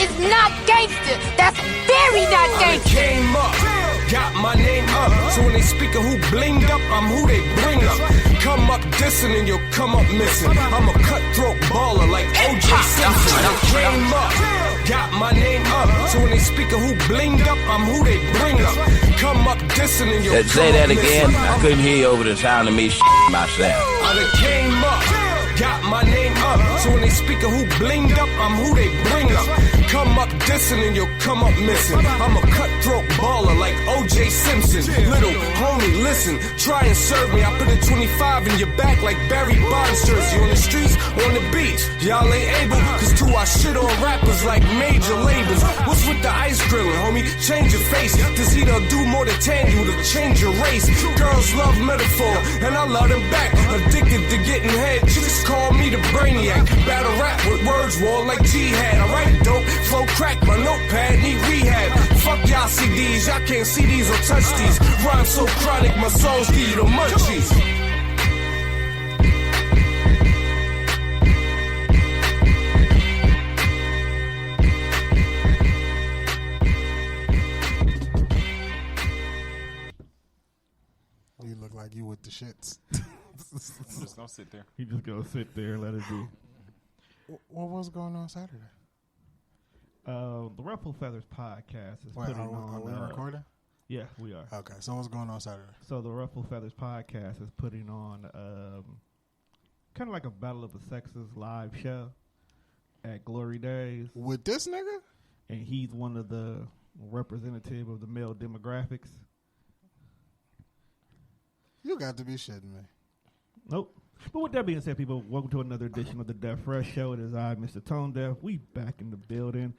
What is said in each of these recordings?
is not gangster. That's very not gangster. I came up, got my name up. So when they speak of who blinged up, I'm who they bring up. Come up dissing and you'll come up missing. I'm a cutthroat baller like O.J. Simpson. I came up, got my name up. So when they speak of who blinged up, I'm who they bring up. Come up dissing and you'll come Say that up again. missing. I couldn't hear you over the sound of me myself. I done came up, got my name up. So when they speak of who blinged up, I'm who they bring up. Come up dissing and you'll come up missing. I'm a cutthroat baller like O.J. Simpson. Little homie, listen, try and serve me. I put a 25 in your back like Barry Bonds jersey. On the streets, on the beach, y'all ain't able. Cause to our shit on rappers like major labels. What's with the ice grilling, homie? Change your face. To see they'll do more to tan you to change your race. Girls love metaphor, and I love them back. Addicted to getting head, chicks call me the brainiac. Battle rap with words, war like jihad. I write dope, flow crack, my notepad need rehab. Fuck y'all CDs, y'all can't see these or touch these. Rhyme so chronic, my songs give you the munchies. You look like you with the shits. I'm just gonna sit there. He just gonna sit there and let it be. What was going on Saturday? The Ruffle Feathers podcast is putting on. Are we recording? Yeah, we are. Okay, so what's going on Saturday? So the Ruffle Feathers podcast is putting on kind of like a Battle of the Sexes live show at Glory Days. With this nigga? And he's one of the representative of the male demographics. You got to be shitting me. Nope. But with that being said, people, welcome to another edition of the Deaf Fresh Show. It is I, Mr. Tone Deaf. We back in the building.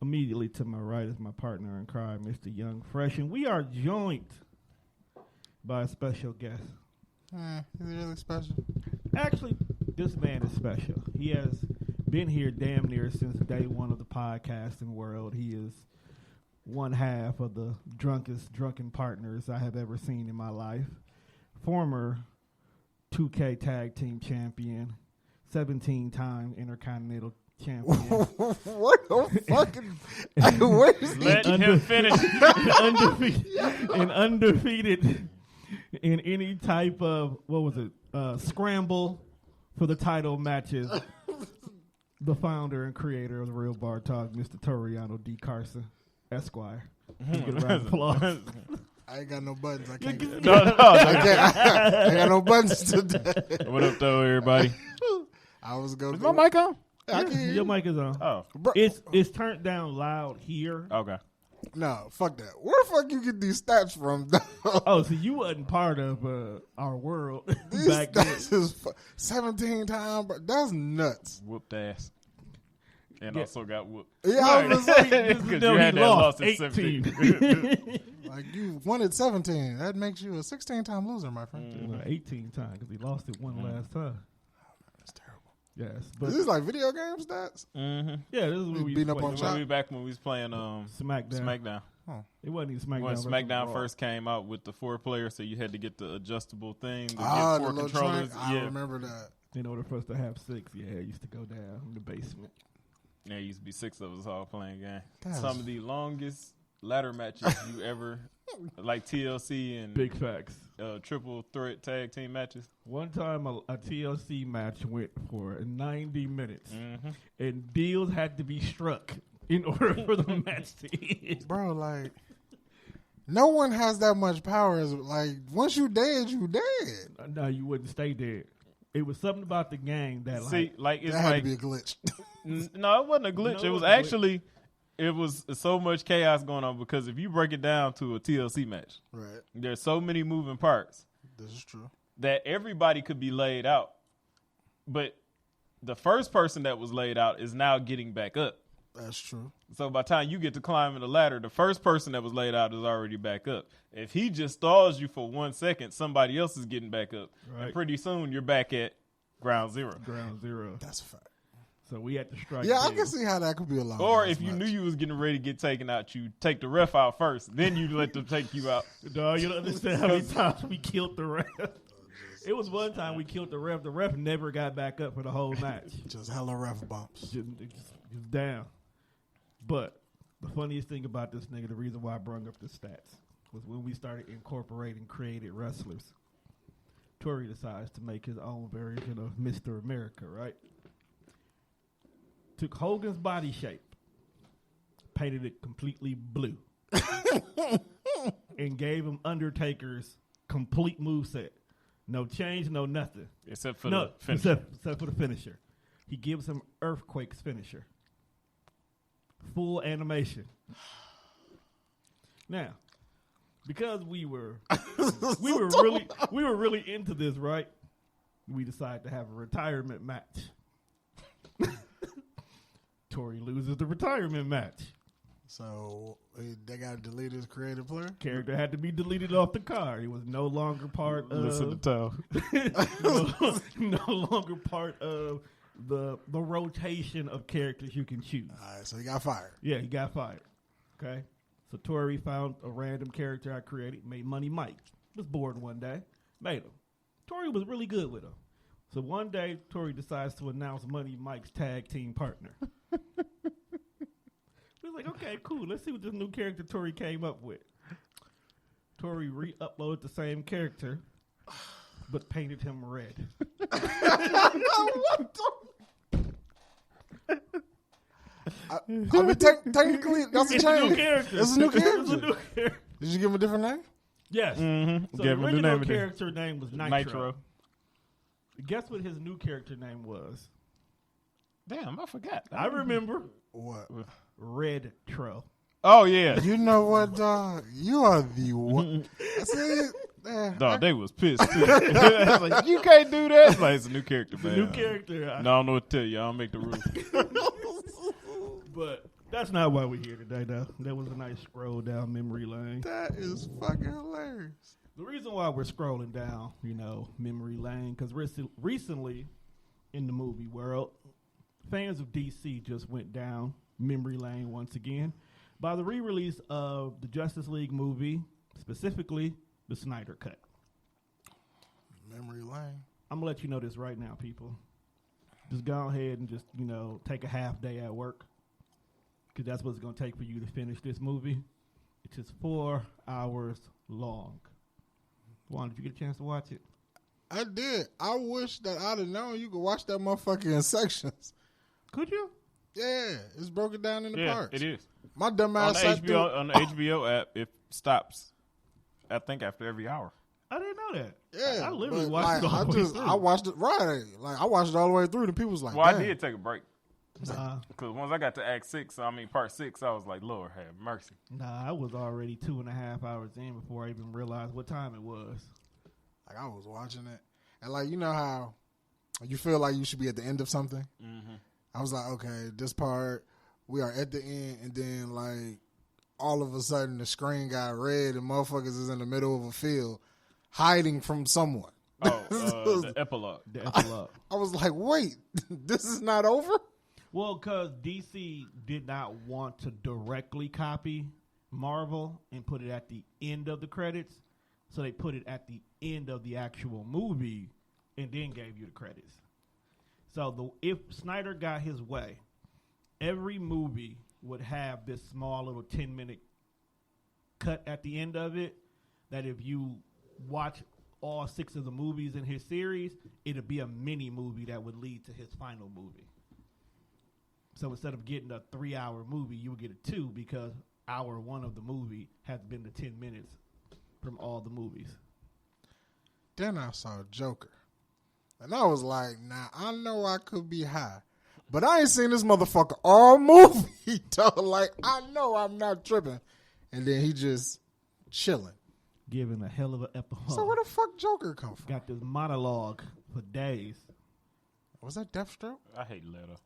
Immediately to my right is my partner in crime, Mr. Young Fresh. And we are joined by a special guest. Is he really special? Actually, this man is special. He has been here damn near since day one of the podcasting world. He is one half of the drunkest drunken partners I have ever seen in my life. Former 2K Tag Team Champion, 17-time Intercontinental Champion. What the fucking... Where's Let him finish. And undefeated in any type of, scramble for the title matches. The founder and creator of the Real Bar Talk, Mr. Toriano D. Carson, Esquire. Get a round of applause. I ain't got no buttons. I can't. I got no buttons today. What up, though, everybody? I was going. Is my mic on? I can hear Your mic is on. Oh, It's turned down loud here. okay. No, fuck that. Where the fuck you get these stats from? Oh, so you wasn't part of our world These back then. stats is 17 times, bro. That's nuts. Whooped ass. And also got whooped. Yeah, I was like, Because you had that loss at 17. like you won at 17. That makes you a 16-time loser, my friend. 18 times because he lost it one last time. That's terrible. Yes, but Is this like video game stats? Mm-hmm. yeah, this is what we beating up on We back when we was playing SmackDown. Oh. It wasn't even SmackDown. When versus SmackDown Raw. first came out with the 4 players, so you had to get the adjustable thing to the get 4 little controllers. trunk. I remember that. In order for us to have 6, it used to go down in the basement. There used to be 6 of us all playing game. That Some of the longest ladder matches you ever, like TLC and Big facts. triple threat tag team matches. One time a TLC match went for 90 minutes, Mm-hmm. and deals had to be struck in order for the match to end. Bro, like, no one has that much power. As like, once you dead, you dead. No, you wouldn't stay dead. It was something about the game that, See, like it's That had like to be a glitch. no, it wasn't a glitch. No, It was it wasn't a glitch. actually, it was so much chaos going on because if you break it down to a TLC match, Right. there's so many moving parts This is true. that everybody could be laid out, but the first person that was laid out is now getting back up. That's true. So by the time you get to climbing the ladder, the first person that was laid out is already back up. If he just stalls you for 1 second, somebody else is getting back up. Right. And pretty soon you're back at ground zero. ground zero. That's a fact. So we had to strike. Yeah, I deals. can see how that could be a long. Or ass if you match. knew you was getting ready to get taken out, you take the ref out first. Then you let them take you out. No, you don't understand how many times we killed the ref. It was one time we killed the ref. The ref never got back up for the whole match. Just hella ref bumps. just down. But the funniest thing about this nigga, the reason why I brought up the stats, was when we started incorporating created wrestlers. Tori decides to make his own version of Mr. America, right? Took Hogan's body shape, painted it completely blue, and gave him Undertaker's complete moveset. No change, no nothing. Except for the finisher. Except for the finisher. He gives him Earthquake's finisher. Full animation. Now, because we were really into this, right? We decided to have a retirement match. Tori loses the retirement match. So they got to delete his creative player? Character had to be deleted off the card. He was no longer part of Listen to Toe. no longer part of the rotation of characters you can choose. All right, so he got fired. Yeah, he got fired. Okay. So Tori found a random character I created, made Money Mike. Was bored one day, made him. Tori was really good with him. So one day, Tori decides to announce Money Mike's tag team partner. We was like, okay, cool. Let's see what this new character Tori came up with. Tori re-uploaded the same character, but painted him red. What I mean, technically, that's a change. It's a new character. It's a new character. It's a new character. Did you give him a different name? Yes. Mm-hmm. So Gave him the a new original name. character name was Nitro. Guess what his new character name was? Damn, I forgot. I remember. What? Red Tro. Oh, yeah. You know what, dog? You are the one. Dog, they was pissed, too. Like, you can't do that. Like, it's a new character, man. New character. No, I don't know what to tell you. I don't make the rules. But that's not why we're here today, though. That was a nice scroll down memory lane. That is fucking hilarious. The reason why we're scrolling down, memory lane, because recently in the movie world, fans of DC just went down memory lane once again by the re-release of the Justice League movie, specifically the Snyder Cut. Memory lane. I'm going to let you know this right now, people. Just go ahead and just, take a half day at work, because that's what it's going to take for you to finish this movie. It's just 4 hours long. Juan, did you get a chance to watch it? I did. I wish that I'd have known you could watch that motherfucker in sections. Could you? Yeah, it's broken down into parts. It is. My dumb ass on the HBO app, it stops, I think, after every hour. I didn't know that. Yeah, I literally watched it all the way through. I watched it right. Like I watched it all the way through. The people was like, well, damn. I did take a break. Because once I got to part 6, I was like, Lord have mercy. Nah, I was already 2.5 hours in before I even realized what time it was. Like I was watching it, and like you know how you feel like you should be at the end of something. Mm-hmm. I was like, okay, this part we are at the end, and then like all of a sudden the screen got red and motherfuckers is in the middle of a field hiding from someone. Oh, the epilogue. The epilogue. I was like, wait, this is not over? Well, because DC did not want to directly copy Marvel and put it at the end of the credits, so they put it at the end of the actual movie and then gave you the credits. So if Snyder got his way, every movie would have this small little 10-minute cut at the end of it that if you watch all 6 of the movies in his series, it'd be a mini movie that would lead to his final movie. So instead of getting a 3-hour movie, you would get a 2 because hour 1 of the movie has been the 10 minutes from all the movies. Then I saw Joker. And I was like, nah, I know I could be high. But I ain't seen this motherfucker all movie, dog. Like, I know I'm not tripping. And then he just chilling. Giving a hell of an epilogue. So where the fuck Joker come from? Got this monologue for days. Was that Deathstroke? I hate Leto.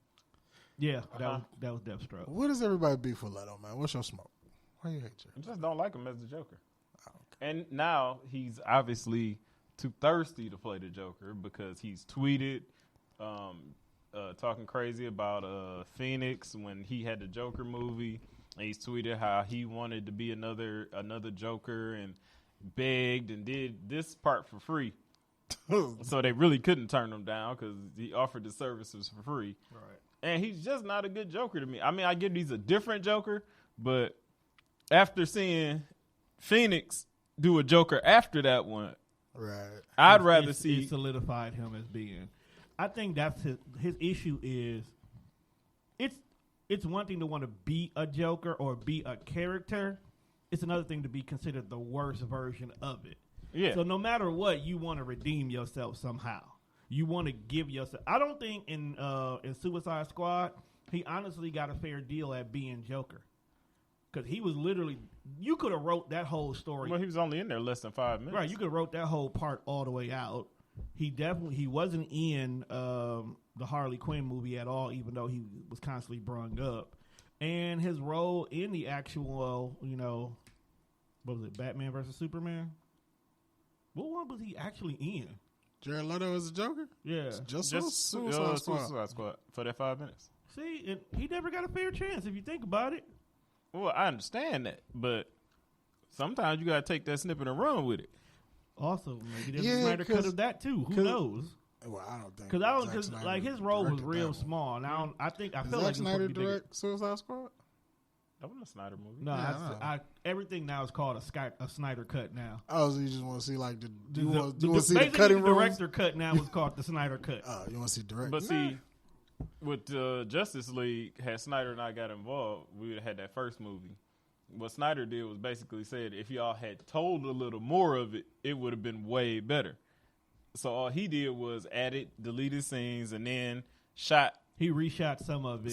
Yeah, that was Deathstroke. What does everybody beef with Leto, man? What's your smoke? Why you hate Joker? I just don't like him as the Joker. Oh, okay. And now he's obviously too thirsty to play the Joker because he's tweeted talking crazy about Phoenix when he had the Joker movie. And he's tweeted how he wanted to be another Joker and begged and did this part for free. So they really couldn't turn him down because he offered the services for free. Right. And he's just not a good Joker to me. I mean, I get he's a different Joker, but after seeing Phoenix do a Joker after that one, right? I'd rather see it solidified him as being. I think that's his issue is it's one thing to want to be a Joker or be a character. It's another thing to be considered the worst version of it. Yeah. So no matter what, you want to redeem yourself somehow. You want to give yourself. I don't think in Suicide Squad he honestly got a fair deal at being Joker, because he was literally. You could have wrote that whole story. Well, he was only in there less than 5 minutes. Right. You could have wrote that whole part all the way out. He wasn't in the Harley Quinn movie at all, even though he was constantly brung up. And his role in the actual, what was it, Batman versus Superman? What one was he actually in? Jared Leto as a Joker? Yeah. Just Suicide Squad for that 5 minutes. See, and he never got a fair chance if you think about it. Well, I understand that, but sometimes you got to take that snippet and run with it. Also, maybe there's a Snyder cut of that too. Who knows? Well, I don't think because like his role was real small. Now I feel like Snyder direct Suicide Squad. That wasn't a Snyder movie. No, everything now is called a Snyder cut now. Oh, so you just want to see like the cutting room? The director cut now is called the Snyder cut. Oh, you want to see direct? But see, with Justice League, had Snyder and I got involved, we would have had that first movie. What Snyder did was basically said if y'all had told a little more of it, it would have been way better. So all he did was added, deleted scenes, and then shot. He reshot some of it.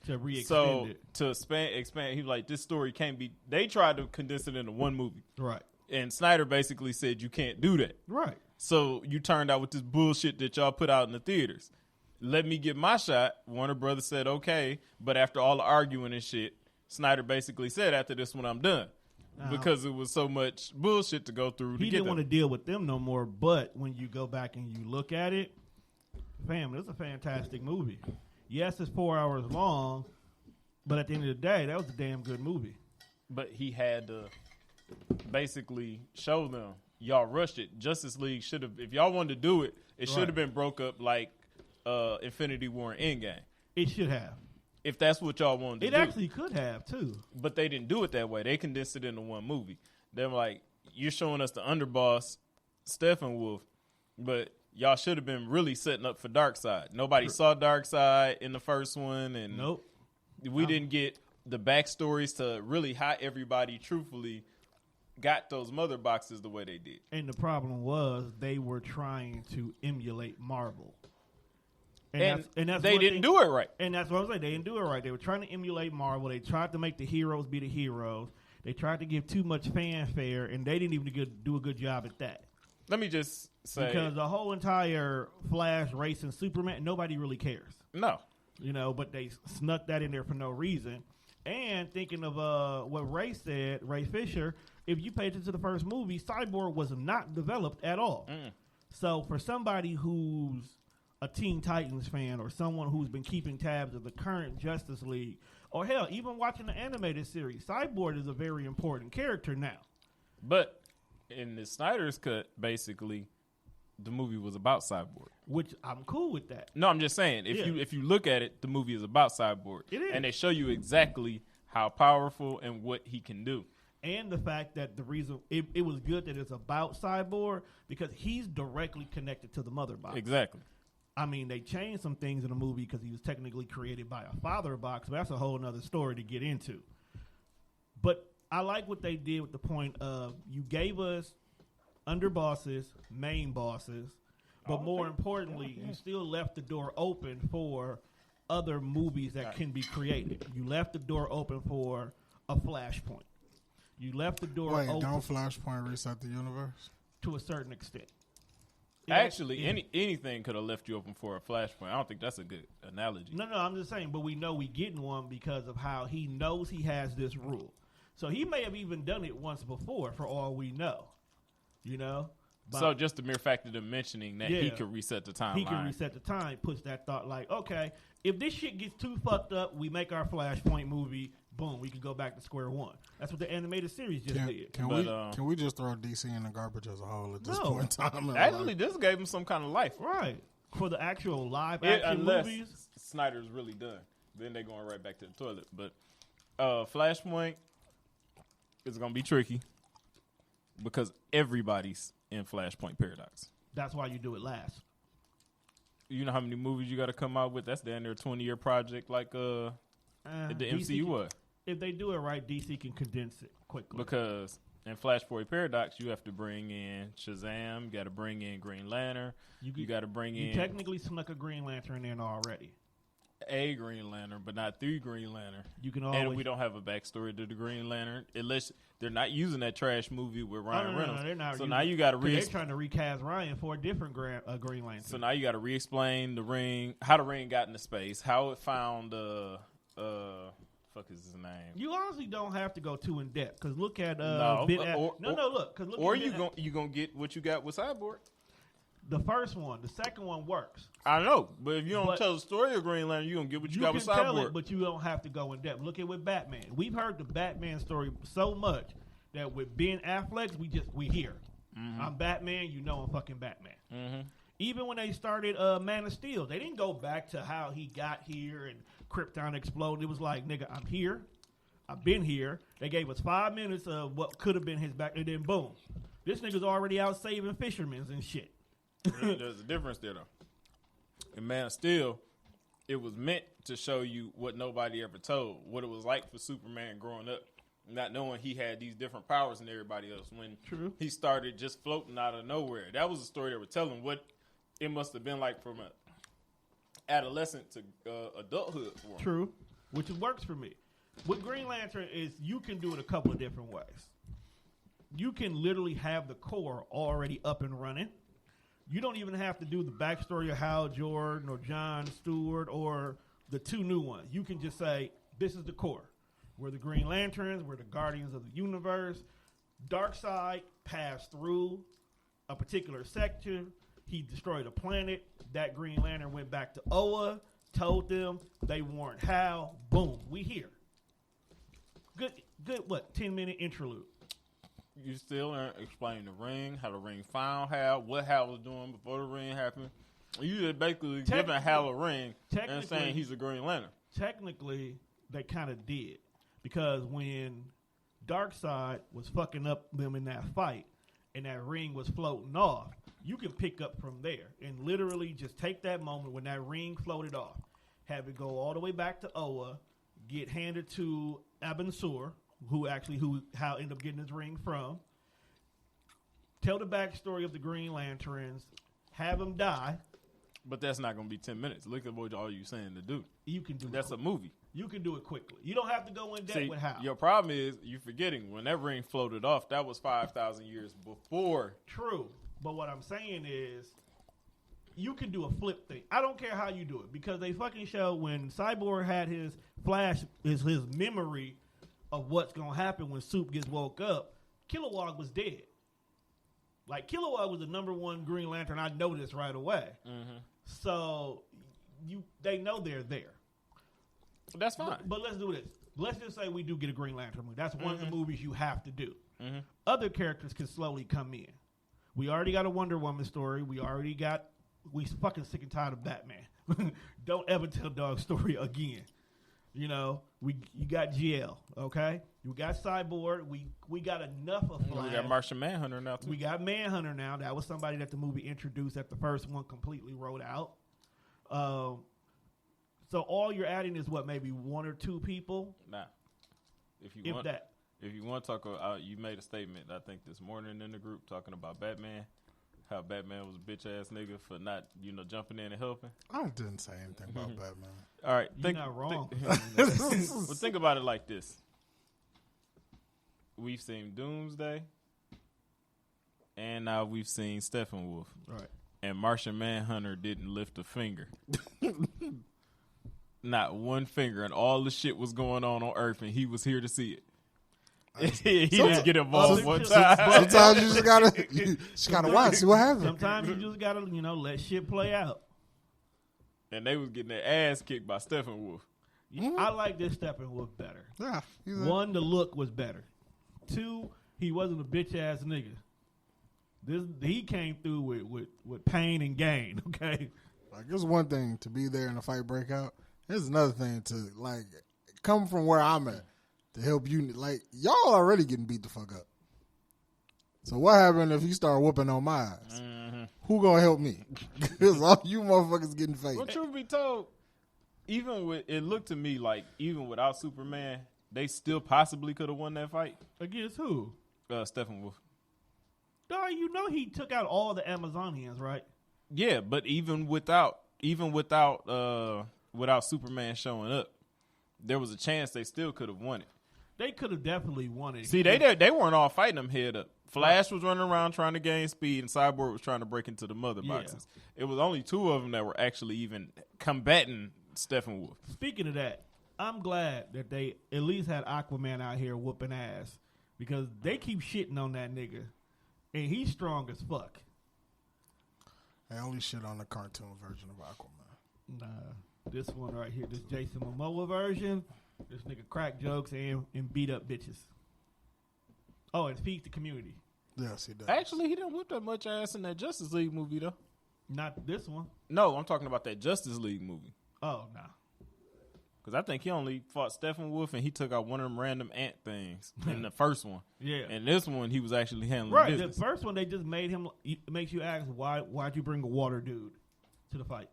To re-extend it. So to expand, he was like, this story can't be. They tried to condense it into one movie. Right. And Snyder basically said you can't do that. Right. So you turned out with this bullshit that y'all put out in the theaters. Let me get my shot. Warner Brothers said okay, but after all the arguing and shit, Snyder basically said after this one I'm done. Because it was so much bullshit to go through. He didn't want to deal with them no more, but when you go back and you look at it, fam, it's a fantastic movie. Yes, it's 4 hours long, but at the end of the day, that was a damn good movie. But he had to basically show them, y'all rushed it. Justice League should have, if y'all wanted to do it, it should have been broke up like Infinity War and Endgame. It should have. If that's what y'all wanted to do. It actually could have, too. But they didn't do it that way. They condensed it into one movie. They're like, you're showing us the underboss, Steppenwolf, but y'all should have been really setting up for Darkseid. Nobody saw Darkseid in the first one, and nope. We didn't get the backstories to really how everybody truthfully got those mother boxes the way they did. And the problem was they were trying to emulate Marvel. And that's they didn't do it right. And that's what I'm saying. They didn't do it right. They were trying to emulate Marvel. They tried to make the heroes be the heroes. They tried to give too much fanfare, and they didn't even do a good job at that. Let me just say. Because the whole entire Flash race and Superman, nobody really cares. No. But they snuck that in there for no reason. And thinking of what Ray said, Ray Fisher, if you paid attention to the first movie, Cyborg was not developed at all. So for somebody who's a Teen Titans fan or someone who's been keeping tabs of the current Justice League, or hell, even watching the animated series, Cyborg is a very important character now. But in the Snyder's cut, basically, the movie was about Cyborg. Which I'm cool with that. No, I'm just saying, if you look at it, the movie is about Cyborg. It is. And they show you exactly how powerful and what he can do. And the fact that the reason it was good that it's about Cyborg because he's directly connected to the mother box. Exactly. I mean, they changed some things in the movie because he was technically created by a father box, but that's a whole other story to get into. But I like what they did with the point of you gave us under bosses, main bosses, but more importantly, you still left the door open for other movies that can be created. You left the door open for a Flashpoint. You left the door open. Don't Flashpoint reset the universe? To a certain extent. Actually, anything could have left you open for a Flashpoint. I don't think that's a good analogy. No, I'm just saying, but we know we getting one because of how he knows he has this rule. So he may have even done it once before, for all we know. So just the mere fact of them mentioning that he could reset the timeline. He can reset the time, puts that thought like, okay, if this shit gets too fucked up, we make our Flashpoint movie, boom, we can go back to square one. That's what the animated series just did. Can we just throw DC in the garbage as a whole at this point in time? Actually, this gave him some kind of life. Right. For the actual live action movies. Snyder's really done. Then they're going right back to the toilet. But Flashpoint is going to be tricky because everybody's in Flashpoint Paradox. That's why you do it last. You know how many movies you got to come out with? That's down there a 20-year project like the MCU was. If they do it right, DC can condense it quickly. Because in Flashpoint Paradox, you have to bring in Shazam. You got to bring in Green Lantern. You got to bring in... You technically snuck a Green Lantern in already. A Green Lantern, but not 3 Green Lantern. You can always... And we don't have a backstory to the Green Lantern, unless they're not using that trash movie with Ryan Reynolds. No, they're not. So now you got to they're trying to recast Ryan for a different Green Lantern. So now you got to re-explain the ring, how the ring got into space, how it found fuck is his name? You honestly don't have to go too in depth because look at look. Or you gonna get what you got with Cyborg. The first one, the second one works. I know, but if you don't tell the story of Green Lantern, you gonna get what you got with Cyborg. You can tell it, but you don't have to go in depth. Look at with Batman. We've heard the Batman story so much that with Ben Affleck, we hear. Mm-hmm. I'm Batman. You know I'm fucking Batman. Mm-hmm. Even when they started Man of Steel, they didn't go back to how he got here and Krypton exploded. It was like, nigga, I'm here. I've been here. They gave us 5 minutes of what could have been his back, and then boom. This nigga's already out saving fishermen and shit. There's a difference there, though. In Man of Steel, it was meant to show you what nobody ever told, what it was like for Superman growing up, not knowing he had these different powers than everybody else. When he started just floating out of nowhere, that was a story they were telling, what it must have been like from an adolescent to adulthood for him. True, which works for me. With Green Lantern is you can do it a couple of different ways. You can literally have the core already up and running. You don't even have to do the backstory of Hal Jordan or John Stewart or the 2 new ones. You can just say, this is the core. We're the Green Lanterns. We're the Guardians of the Universe. Darkseid passed through a particular sector. He destroyed a planet. That Green Lantern went back to Oa, told them they weren't Hal. Boom, we here. Good, 10-minute interlude. You still aren't explaining the ring, how the ring found Hal, what Hal was doing before the ring happened. You just basically giving Hal a ring and saying he's a Green Lantern. Technically, they kind of did. Because when Darkseid was fucking up them in that fight and that ring was floating off, you can pick up from there and literally just take that moment when that ring floated off, have it go all the way back to Oa, get handed to Abin Sur, who Hal ended up getting his ring from. Tell the backstory of the Green Lanterns. Have them die. But that's not going to be 10 minutes. Look at what all you saying to do. You can do that's it. A movie. You can do it quickly. You don't have to go in depth with Hal. Your problem is you're forgetting when that ring floated off, that was 5,000 years before. True. But what I'm saying is you can do a flip thing. I don't care how you do it because they fucking show when Cyborg had his flash, his memory of what's going to happen when Soup gets woke up, Kilowog was dead. Like, Kilowog was the number 1 Green Lantern. I noticed right away. Mm-hmm. So, they know they're there. That's fine. But let's do this. Let's just say we do get a Green Lantern movie. That's one of the movies you have to do. Mm-hmm. Other characters can slowly come in. We already got a Wonder Woman story. We fucking sick and tired of Batman. Don't ever tell Dog's story again. You know, you got GL, okay? You got Cyborg. We got enough of Flash. We got Martian Manhunter now, too. We got Manhunter now. That was somebody that the movie introduced that the first one completely wrote out. So all you're adding is what, maybe 1 or 2 people? Nah. If you want to talk about, you made a statement, I think, this morning in the group talking about Batman. How Batman was a bitch-ass nigga for not, jumping in and helping. I didn't say anything about Batman. All right. You're not wrong. Well, think about it like this. We've seen Doomsday, and now we've seen Steppenwolf. Right. And Martian Manhunter didn't lift a finger. Not one finger, and all the shit was going on Earth, and he was here to see it. He didn't get involved one time. Sometimes you just gotta watch, see what happens. Sometimes you just gotta, let shit play out. And they was getting their ass kicked by Steppenwolf. Mm-hmm. I like this Steppenwolf better. Yeah, 1, the look was better. 2, he wasn't a bitch ass nigga. He came through with pain and gain. Okay, Like, it's one thing to be there and the fight break out. It's another thing to, like, come from where I'm at to help you. Like, y'all already getting beat the fuck up. So what happened if you start whooping on my ass? Mm-hmm. Who gonna help me? Because all you motherfuckers getting faked. Well, truth be told, even with it looked to me like even without Superman, they still possibly could have won that fight. Against who? Steppenwolf. Dog, you know he took out all the Amazonians, right? Yeah, but even without Superman showing up, there was a chance they still could have won it. They could have definitely won it. See, they weren't all fighting them head up. Flash was running around trying to gain speed, and Cyborg was trying to break into the mother boxes. It was only two of them that were actually even combating Steppenwolf. Speaking of that, I'm glad that they at least had Aquaman out here whooping ass because they keep shitting on that nigga, and he's strong as fuck. I only shit on the cartoon version of Aquaman. Nah, this one right here, this Jason Momoa version, this nigga crack jokes and beat up bitches. Oh, and feeds the community. Yes, he does. Actually, he didn't whip that much ass in that Justice League movie, though. Not this one. No, I'm talking about that Justice League movie. Oh, nah. Because I think he only fought Steppenwolf and he took out one of them random ant things in the first one. Yeah. And this one, he was actually handling Right. business. The first one, they just made him, it makes you ask, why'd you bring a water dude to the fight?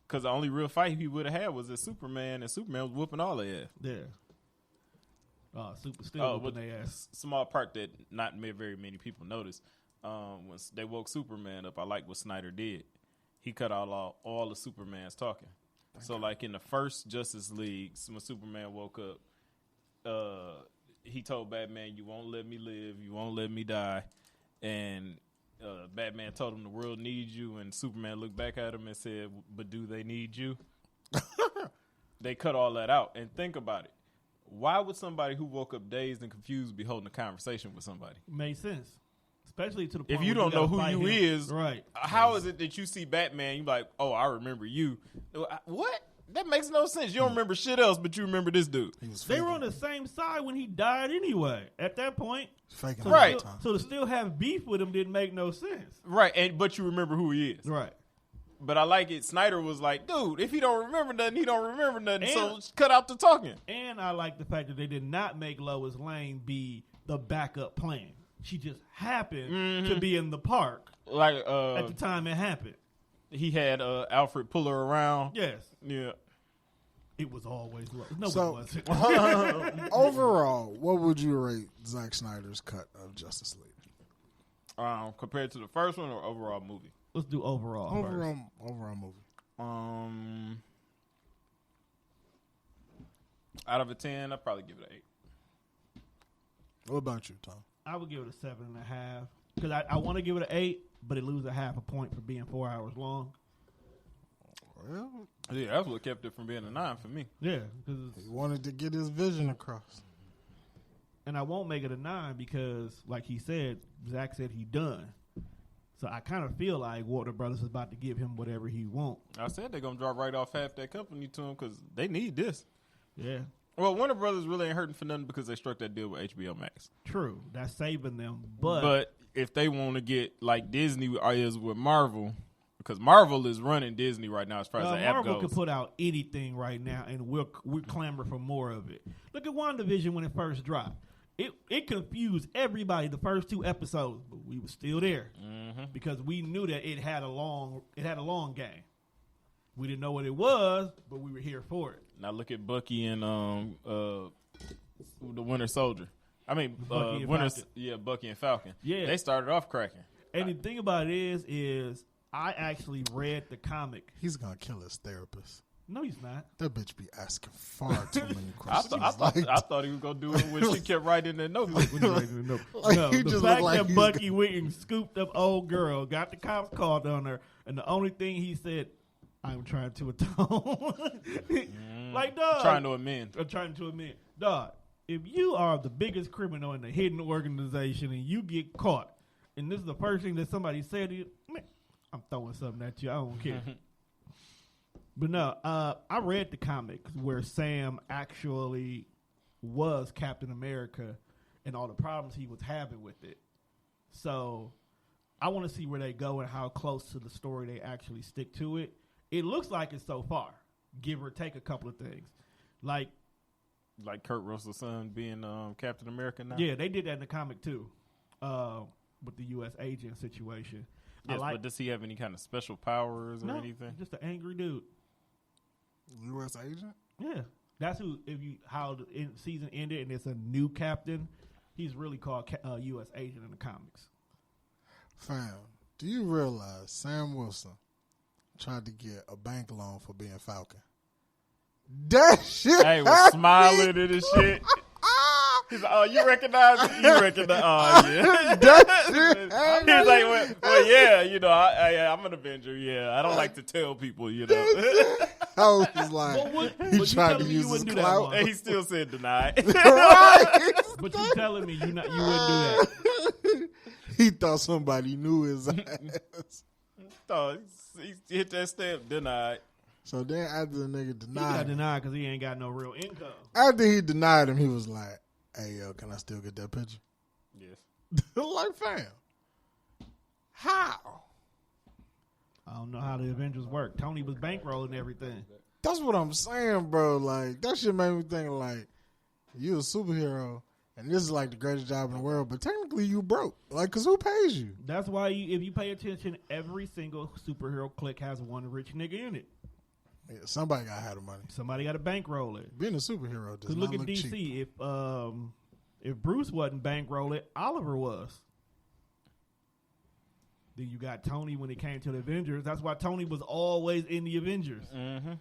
Because the only real fight he would have had was at Superman, and Superman was whooping all their ass. Yeah. Super still whooping their ass. Small part that not very many people noticed. When they woke Superman up, I like what Snyder did. He cut out all the Superman's talking. So, like in the first Justice League, when Superman woke up, he told Batman, "You won't let me live. You won't let me die." And Batman told him the world needs you. And Superman looked back at him and said, "But do they need you?" They cut all that out. And think about it. Why would somebody who woke up dazed and confused be holding a conversation with somebody? Makes sense. Especially to the point if you where don't know who gotta you fight him. is, right? How is it that you see Batman, you like, oh, I remember you? What? That makes no sense. You don't remember shit else, but you remember this dude. They were on the same side when he died anyway. At that point, Faking so right. So to still have beef with him didn't make no sense. Right, but you remember who he is. Right. But I like it. Snyder was like, dude, if he don't remember nothing, he don't remember nothing. So just cut out the talking. And I like the fact that they did not make Lois Lane be the backup plan. She just happened to be in the park like at the time it happened. He had Alfred pull her around. Yes. Yeah. It was always Lois. No, So- it wasn't. Overall, what would you rate Zack Snyder's cut of Justice League? Compared to the first one or overall movie? Let's do overall. Overall movie. Out of a 10, I'd probably give it an 8. What about you, Tom? I would give it a 7.5 because I want to give it an 8, but it loses a half a point for being 4 hours long. Well, Yeah, that's what kept it from being a 9 for me. Yeah, because he wanted to get his vision across. and I won't make it a 9 because, like he said, Zach said he done. So I kind of feel like Warner Brothers is about to give him whatever he wants. I said they're going to drop right off half that company to him because they need this. Yeah, Well, Warner Brothers really ain't hurting for nothing because they struck that deal with HBO Max. true. That's saving them, But if they want to get like Disney is with Marvel, because Marvel is running Disney right now as far as the app Marvel goes. could put out anything right now, and we're clamor for more of it. Look at WandaVision when it first dropped. It confused everybody the first 2 episodes, but we were still there because we knew that it had a long game. We didn't know what it was, but we were here for it. Now look at Bucky and the Winter Soldier. I mean, Bucky and Falcon. Bucky and Falcon. Yeah. They started off cracking. And the thing about it is I actually read the comic. He's gonna kill his therapist. No, he's not. That bitch be asking far too many I questions. thought he was gonna do it when she kept writing that note. Like, No, he the just fact look like that he's Bucky went and scooped up old girl, got the cops called on her, and the only thing he said, I'm trying to atone. Like, dog. Trying to amend. Trying to admit. Dog, if you are the biggest criminal in the hidden organization and you get caught, and this is the first thing that somebody said to you, man, I'm throwing something at you. I don't care. But no, I read the comics where Sam actually was Captain America and all the problems he was having with it. So I want to see where they go and how close to the story they actually stick to it. It looks like it so far, give or take a couple of things. Like Kurt Russell's son being Captain America now? Yeah, they did that in the comic too, with the U.S. agent situation. Yes, but does he have any kind of special powers or anything? Just an angry dude. U.S. agent? Yeah. That's how the season ended and it's a new captain. He's really called U.S. agent in the comics. Fam, do you realize Sam Wilson tried to get a bank loan for being Falcon? That shit. Hey, was smiling at his shit. He's like, oh, you recognize it? You recognize? Oh, yeah. That shit. He's like, well, yeah, you know, I'm an Avenger. Yeah, I don't like to tell people, you know. I was like, he tried to use his clout. And he still said deny. Right. But you telling me you wouldn't do that? He thought somebody knew his ass. Thought he hit that step, denied. So then after the nigga He denied got him, denied because he ain't got no real income. after he denied him, he was like, hey, yo, can I still get that picture? Yes. Like, fam, how? I don't know how the Avengers work. Tony was bankrolling everything. That's what I'm saying, bro. Like, that shit made me think, like, you a superhero, and this is, like, the greatest job in the world, but technically you broke. Like, because who pays you? That's why if you pay attention, every single superhero clique has one rich nigga in it. Yeah, somebody got to have the money. Somebody got to bankroll it. Being a superhero does not Look at look DC. cheap. If Bruce wasn't bankrolling, Oliver was. Then you got Tony when it came to the Avengers. That's why Tony was always in the Avengers. Mm-hmm.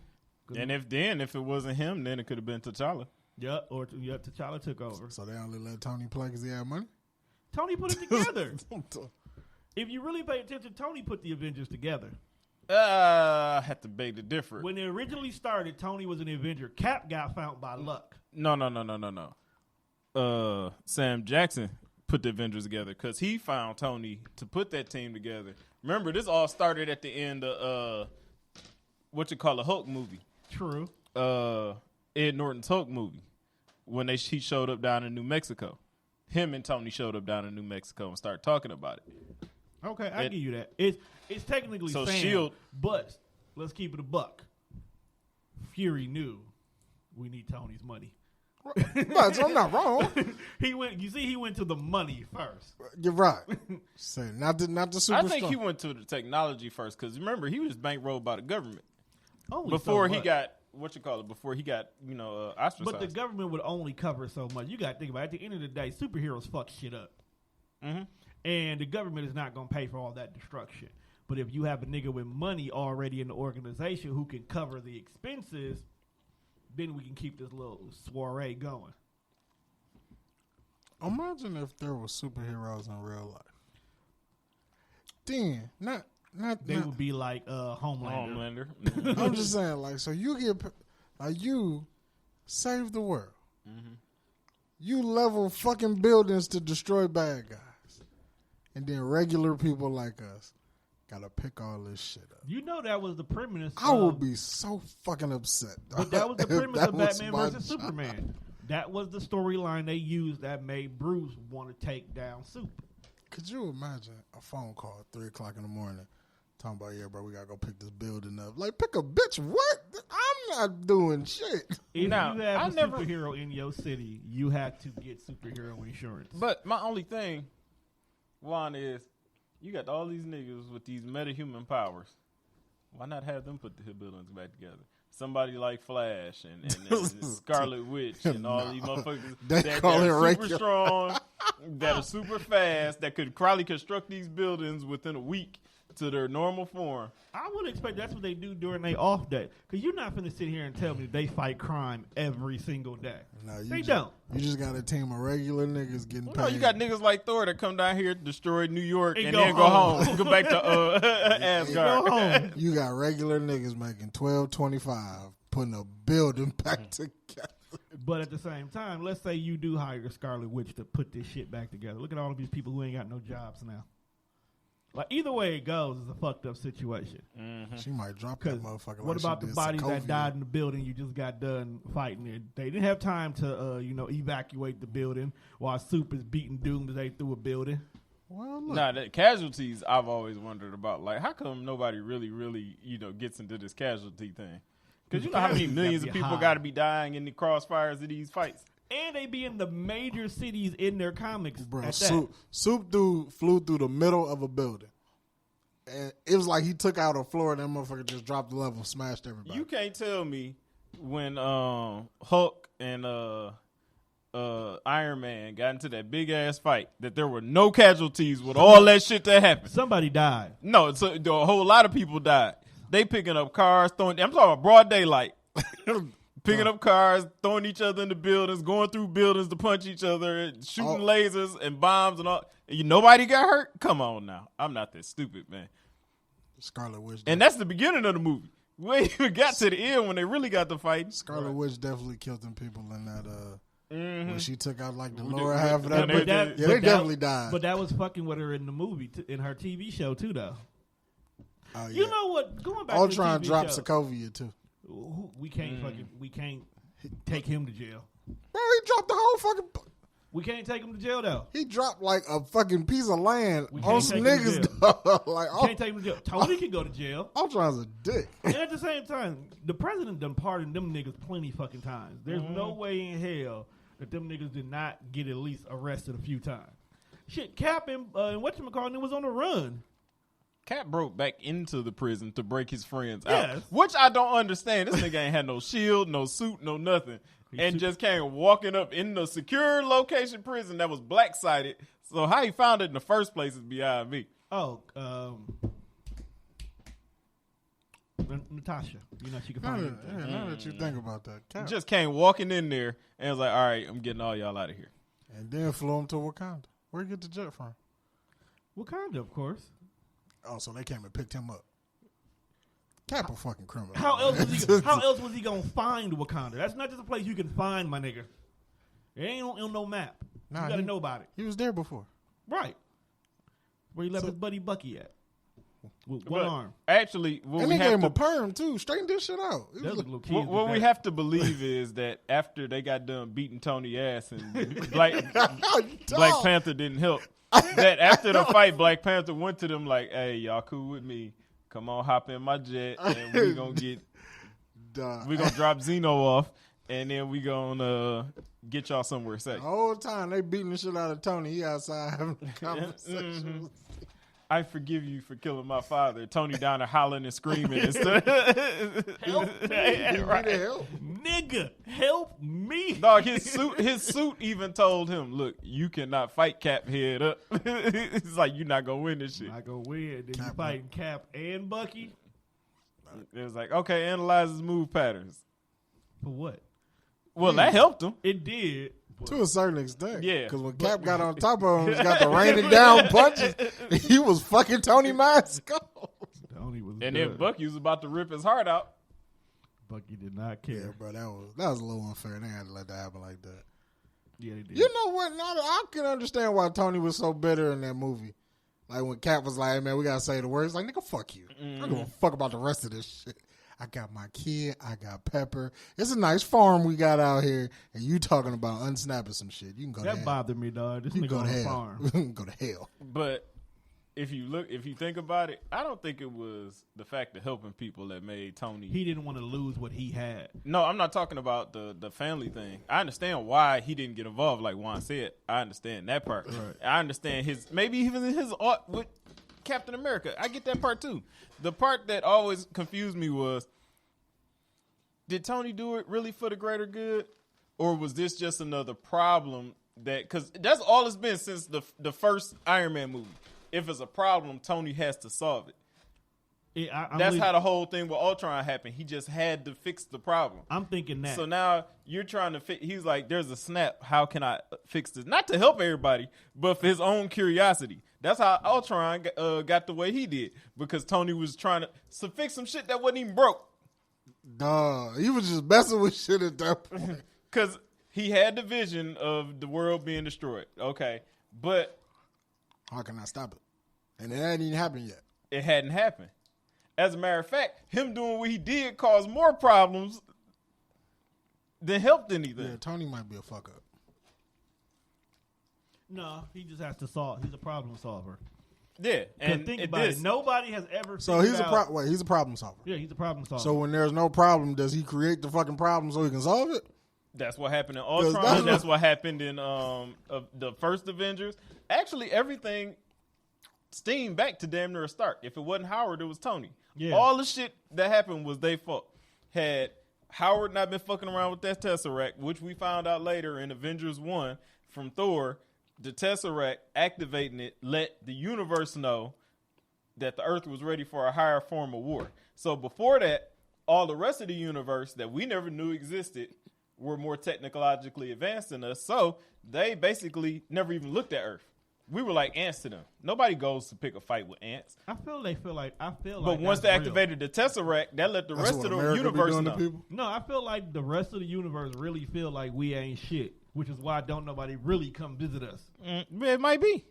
And if it wasn't him, then it could have been T'Challa. T'Challa took over. So they only let Tony play because he had money? Tony put it together. If you really pay attention, Tony put the Avengers together. I have to beg to differ. When it originally started, Tony was an Avenger. Cap got found by luck. No. Sam Jackson put the Avengers together because he found Tony to put that team together. Remember, this all started at the end of a Hulk movie. True. Ed Norton's Hulk movie when he showed up down in New Mexico. Him and Tony showed up down in New Mexico and started talking about it. Okay, I give you that. It's technically so Sam, Shield, but let's keep it a buck. Fury knew we need Tony's money. Right, so I'm not wrong. He went to the money first. You're right. Say not the super. I think he went to the technology first because remember he was bankrolled by the government Before he got ostracized. But the government would only cover so much. You got to think about it. At the end of the day, superheroes fuck shit up. Mm-hmm. And the government is not going to pay for all that destruction. But if you have a nigga with money already in the organization who can cover the expenses, then we can keep this little soiree going. Imagine if there were superheroes in real life. Then, They would be like Homelander. I'm just saying, like, so you you save the world. Mm-hmm. You level fucking buildings to destroy bad guys. And then regular people like us gotta pick all this shit up. You know that was the premise. I would be so fucking upset. But that was the premise of Batman versus Superman. That was the storyline they used that made Bruce want to take down Super. Could you imagine a phone call at 3 o'clock in the morning talking about, yeah, bro, we gotta go pick this building up. Like, pick a bitch, what? I'm not doing shit. If you have a superhero in your city, you have to get superhero insurance. But my only thing, Juan, is you got all these niggas with these metahuman powers. Why not have them put the buildings back together? Somebody like Flash and Scarlet Witch and all these motherfuckers that are super strong, that are super fast, that could probably construct these buildings within a week to their normal form. I would expect that's what they do during their off day. Because you're not going to sit here and tell me they fight crime every single day. No, they don't. You just got a team of regular niggas getting paid. No, you got niggas like Thor that come down here, destroy New York, and then go home. Go back to Asgard. Go home. You got regular niggas making $12.25, putting a building back together. But at the same time, let's say you do hire Scarlet Witch to put this shit back together. Look at all of these people who ain't got no jobs now. Like, either way it goes is a fucked up situation. Mm-hmm. She might drop that motherfucker. What about the bodies that died in the building you just got done fighting in? They didn't have time to, evacuate the building while Soup is beating Doomsday through a building. Well, look. Nah, the casualties I've always wondered about. Like, how come nobody really, gets into this casualty thing? Because you know how many millions of people got to be dying in the crossfires of these fights? And they be in the major cities in their comics. Bro, Soup Dude flew through the middle of a building. And it was like he took out a floor and that motherfucker just dropped the level, smashed everybody. You can't tell me when Hulk and Iron Man got into that big ass fight that there were no casualties with all that shit that happened. Somebody died. No, so a whole lot of people died. They picking up cars, I'm talking about broad daylight. Picking up cars, throwing each other in the buildings, going through buildings to punch each other, shooting lasers and bombs and all. Nobody got hurt? Come on now. I'm not that stupid, man. Scarlet Witch. And that's the beginning of the movie. We ain't even got to the end when they really got to fighting. Scarlet Witch definitely killed them people in that when she took out like the lower half of that. They they definitely died. But that was fucking with her in the movie, in her TV show too, though. Oh, yeah. You know what? Going back Ultron to the TV dropped show, Sokovia too. we can't take him to jail. Bro, he dropped the whole fucking. We can't take him to jail though. He dropped like a fucking piece of land We on can't some take him to niggas. Dog. Like, We can't take him to jail. Tony can go to jail. Ultron's a dick. And at the same time, the president done pardoned them niggas plenty fucking times. There's no way in hell that them niggas did not get at least arrested a few times. Shit, Cap and whatchamacallit was on the run. Cap broke back into the prison to break his friends Yes. out, which I don't understand. This nigga ain't had no shield, no suit, no nothing, and just came walking up in the secure location prison that was black sided. So how he found it in the first place is beyond me. Oh, Natasha. You know she can find it. Now that you think about that, Cap. Just came walking in there and was like, "All right, I'm getting all y'all out of here." And then flew him to Wakanda. Where'd you get the jet from? Wakanda, of course. Oh, so they came and picked him up. Cap a fucking criminal. How else was he gonna find Wakanda? That's not just a place you can find, my nigga. It ain't on no map. Nah, you gotta know about it. He was there before. Right. Where he left his buddy Bucky at. With one But arm. Actually, what And we they gave have him a to perm too. Straighten this shit out. It That was was a little kid. what we have to believe is that after they got done beating Tony ass and Black Panther didn't help, that after the fight, Black Panther went to them like, "Hey, y'all cool with me? Come on, hop in my jet, and we gonna drop Zeno off, and then we gonna get y'all somewhere safe." The whole time they beating the shit out of Tony. He outside having a conversation. I forgive you for killing my father. Tony down there hollering and screaming and stuff. Help me. Help. Nigga, help me. Dog, his suit even told him, "Look, you cannot fight Cap head up." It's like, you're not gonna win this shit. I go weird. Then you fighting Cap and Bucky. It was like, okay, analyze his move patterns. For what? Well, that helped him. It did. To a certain extent. Yeah. Because when Cap got on top of him, he's got the raining down punches. He was fucking Tony Mind's skull. Tony was And good. then Bucky was about to rip his heart out. Bucky did not care. Yeah, bro, that was a little unfair. They had to let that happen like that. Yeah, they did. You know what? Now I can understand why Tony was so bitter in that movie. Like when Cap was like, "Hey, man, we gotta say the words." Like, nigga, fuck you. I don't give a fuck about the rest of this shit. I got my kid. I got Pepper. It's a nice farm we got out here, and you talking about unsnapping some shit. You can go to That hell. bothered me, dog. This You nigga go on to the hell. farm. Go to hell. But if you think about it, I don't think it was the fact of helping people that made Tony. He didn't want to lose what he had. No, I'm not talking about the family thing. I understand why he didn't get involved, like Juan said. I understand that part. Right. I understand maybe even his art with Captain America. I get that part too. The part that always confused me was, did Tony do it really for the greater good, or was this just another problem because that's all it's been since the first Iron Man movie. If it's a problem, Tony has to solve it. That's how the whole thing with Ultron happened. He just had to fix the problem. I'm thinking that. So now you're trying to fix. He's like, "There's a snap. How can I fix this? Not to help everybody, but for his own curiosity." That's how Ultron got the way he did, because Tony was trying to fix some shit that wasn't even broke. Dog, he was just messing with shit at that point. Because he had the vision of the world being destroyed. Okay, but how can I stop it? And it hadn't even happened yet. It hadn't happened. As a matter of fact, him doing what he did caused more problems than helped anything. Yeah, Tony might be a fuck up. No, he just has to solve. He's a problem solver. Yeah, and think about it. Nobody has ever. So he's he's a problem solver. Yeah, he's a problem solver. So when there's no problem, does he create the fucking problem so he can solve it? That's what happened in Ultron. That's what happened in the first Avengers. Actually, everything steamed back to damn near Stark. If it wasn't Howard, it was Tony. Yeah. All the shit that happened was their fault. Had Howard not been fucking around with that Tesseract, which we found out later in Avengers 1 from Thor, the Tesseract activating it let the universe know that the Earth was ready for a higher form of war. So before that, all the rest of the universe that we never knew existed were more technologically advanced than us. So they basically never even looked at Earth. We were like ants to them. Nobody goes to pick a fight with ants. I feel like. But once they activated the Tesseract, that let the rest of the universe know. No, I feel like the rest of the universe really feel like we ain't shit, which is why don't nobody really come visit us. It might be.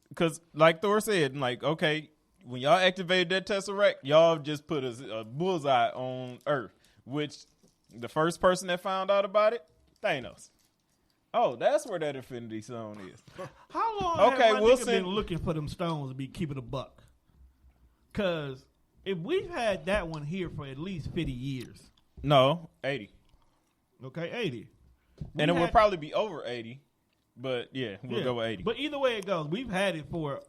Because like Thor said, like, okay, when y'all activated that Tesseract, y'all just put a bullseye on Earth, which the first person that found out about it, Thanos. Oh, that's where that Infinity Stone is. How long okay, have Wilson been looking for them stones to be keeping a buck? Because if we've had that one here for at least 50 years. No, 80. Okay, 80. And it would probably be over 80. But, yeah, we'll go with 80. But either way it goes, we've had it for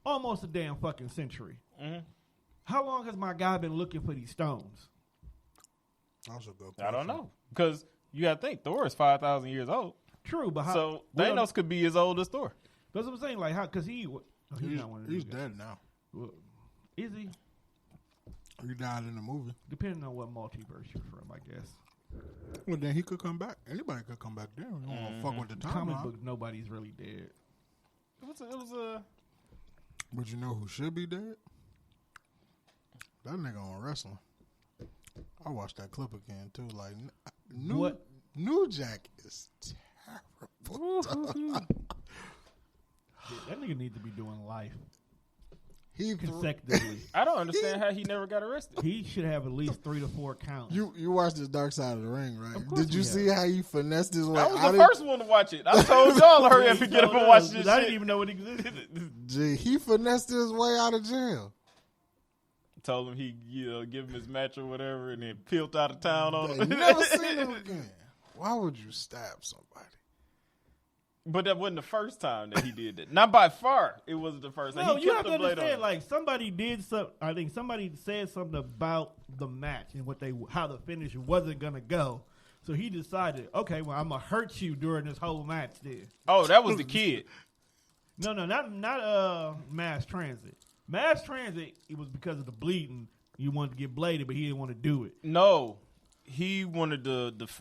almost a damn fucking century. Mm-hmm. How long has my guy been looking for these stones? Also good question. I don't know. Because you got to think, Thor is 5,000 years old. True, but how? So Thanos could be as old as Thor. That's what I'm saying. Like, how? Because he's dead now. Well, is he? He died in the movie. Depending on what multiverse you're from, I guess. Well, then he could come back. Anybody could come back there. You don't want to fuck with the timeline. Comic book, nobody's really dead. But you know who should be dead? That nigga on wrestling. I watched that clip again too. Like, New Jack is terrible. That nigga needs to be doing life. He consecutively. I don't understand how he never got arrested. He should have at least 3 to 4 counts. You watched this Dark Side of the Ring, right? Did you see how he finessed his way? I was the first one to watch it. I told y'all to hurry up and get up and watch this shit. I didn't even know it existed. Gee, he finessed his way out of jail. Told him he give him his match or whatever, and then peeled out of town on him. Never seen him again. Why would you stab somebody? But that wasn't the first time that he did that. Not by far. It wasn't the first time. No, he you kept have to the blade understand. on. Like somebody did some. I think somebody said something about the match and how the finish wasn't gonna go. So he decided, okay, well, I'm gonna hurt you during this whole match. Then. Oh, that was the kid. No, not Mass Transit. Mass Transit. It was because of the bleeding. You wanted to get bladed, but he didn't want to do it. No, he wanted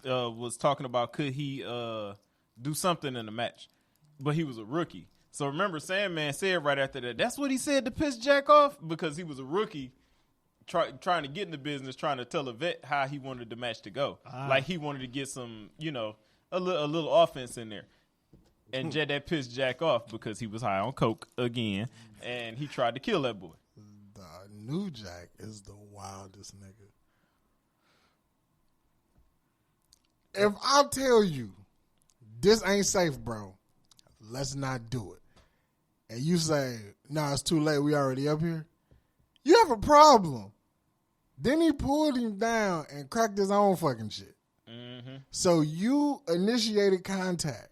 was talking about could he do something in the match, but he was a rookie. So remember, Sandman said right after that, that's what he said to piss Jack off because he was a rookie trying to get in the business, trying to tell a vet how he wanted the match to go. Like he wanted to get some, a little offense in there. And that pissed Jack off because he was high on coke again, and he tried to kill that boy. The New Jack is the wildest nigga. If I tell you, this ain't safe, bro, let's not do it. And you say, nah, it's too late, we already up here. You have a problem. Then he pulled him down and cracked his own fucking shit. Mm-hmm. So you initiated contact.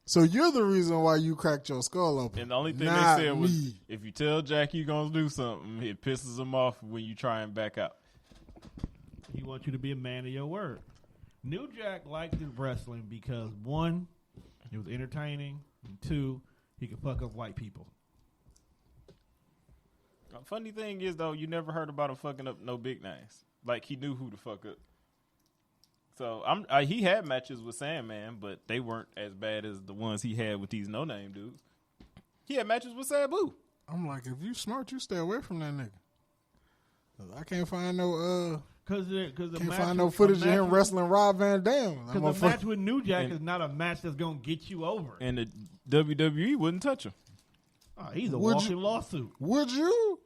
So you're the reason why you cracked your skull open. And the only thing they said was, if you tell Jack you're going to do something, it pisses him off when you try and back out. He wants you to be a man of your word. New Jack liked his wrestling because, 1, it was entertaining, and 2, he could fuck up white people. The funny thing is, though, you never heard about him fucking up no big names. Like, he knew who to fuck up. So, he had matches with Sandman, but they weren't as bad as the ones he had with these no-name dudes. He had matches with Sabu. I'm like, if you smart, you stay away from that nigga. I can't find no can't find no footage of him wrestling Rob Van Dam. Because the match with New Jack is not a match that's going to get you over. And the WWE wouldn't touch him. Oh, he's a walking lawsuit. Would you?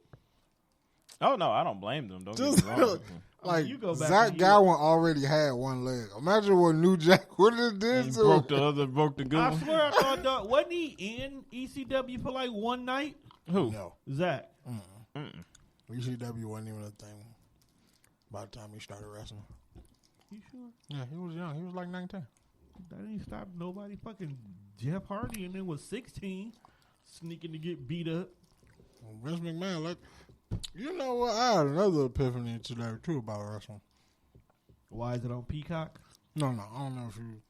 Oh, no, I don't blame them. Don't get me wrong. Like, you go back Zach and Gowen already had one leg. Imagine what New Jack would have did And to broke him. the good I one. swear I thought, dog, wasn't he in ECW for like one night? Who? No. Zach. ECW wasn't even a thing by the time he started wrestling. You sure? Yeah, he was young. He was like 19. That ain't stop nobody. Fucking Jeff Hardy and then was 16, sneaking to get beat up. Vince McMahon, like, you know what? I had another epiphany today, too, about wrestling. Why is it on Peacock? No, I don't know if you...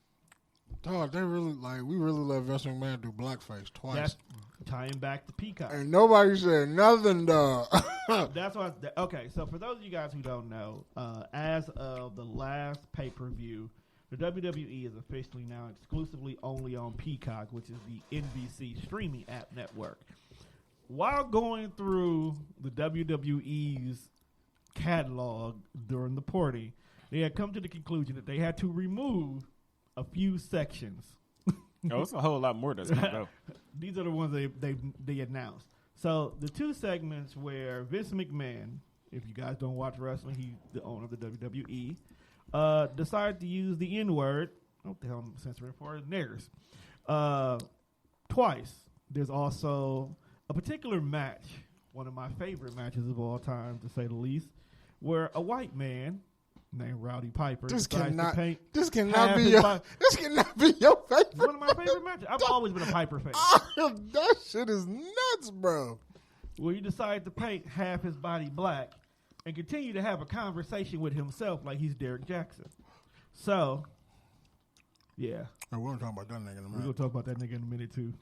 Dog, they really, like, we really let Vince McMahon do blackface twice. That's tying back to Peacock. And nobody said nothing, dog. That's why. Okay, so for those of you guys who don't know, as of the last pay-per-view, the WWE is officially now exclusively only on Peacock, which is the NBC streaming app network. While going through the WWE's catalog during the porting, they had come to the conclusion that they had to remove a few sections. Oh, it's a whole lot more that's going to go. These are the ones they announced. So the two segments where Vince McMahon, if you guys don't watch wrestling, he's the owner of the WWE, decided to use the N-word. What the hell I'm censoring for? Niggers. Twice. There's also a particular match, one of my favorite matches of all time, to say the least, where a white man named Rowdy Piper This decides cannot to paint be half your his body. this cannot be your favorite. It's one of my favorite matches. I've always been a Piper fan. That shit is nuts, bro. Where he decided to paint half his body black and continue to have a conversation with himself like he's Derrick Jaxson. So, yeah. Hey, we're gonna talk about that nigga in a We're going minute. to talk about that nigga in a minute, too.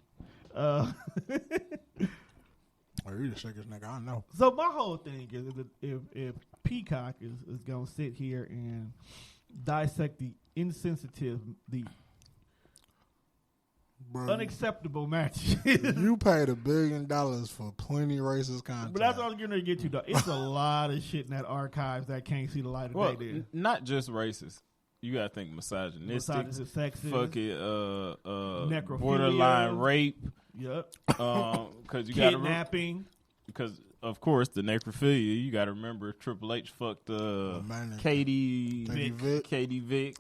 Oh, you the sickest nigga I know. So my whole thing is that if Peacock is going to sit here and dissect the insensitive, the Bro, unacceptable match. you paid $1 billion for plenty racist content. But that's what I was going to get to, though. It's a lot of shit in that archives that can't see the light of Well, day there. not just racist. You got to think misogynistic, Misogynist, sexist, fucking necrophilia. borderline rape. Yep. Because you got to Kidnapping. because of course the necrophilia. You got to remember Triple H fucked Katie Vick,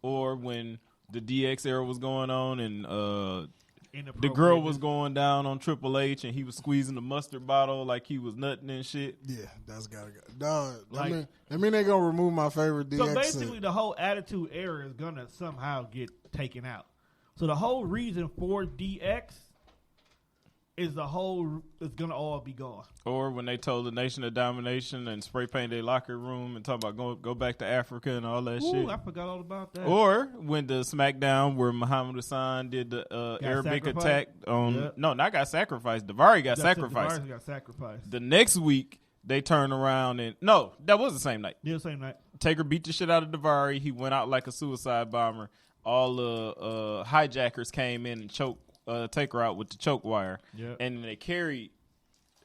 or when the DX era was going on and the girl was going down on Triple H and he was squeezing the mustard bottle like he was nutting and shit. Yeah, that's gotta go. Dog, Like- that mean they gonna remove my favorite DX. So basically, the whole Attitude Era is gonna somehow get taken out. So the whole reason for DX is gonna all be gone. Or when they told the Nation of Domination and spray paint their locker room and talk about go back to Africa and all that Ooh, shit. I forgot all about that. Or when the SmackDown where Muhammad Hassan did the Arabic sacrificed? attack on Yeah. no, not got sacrificed. Davari got That's it, sacrificed. Tavares got sacrificed. The next week they turned around and no, that was the same night. Yeah, same night. Taker beat the shit out of Davari. He went out like a suicide bomber. All the hijackers came in and choked Taker out with the choke wire. Yep. And then they carried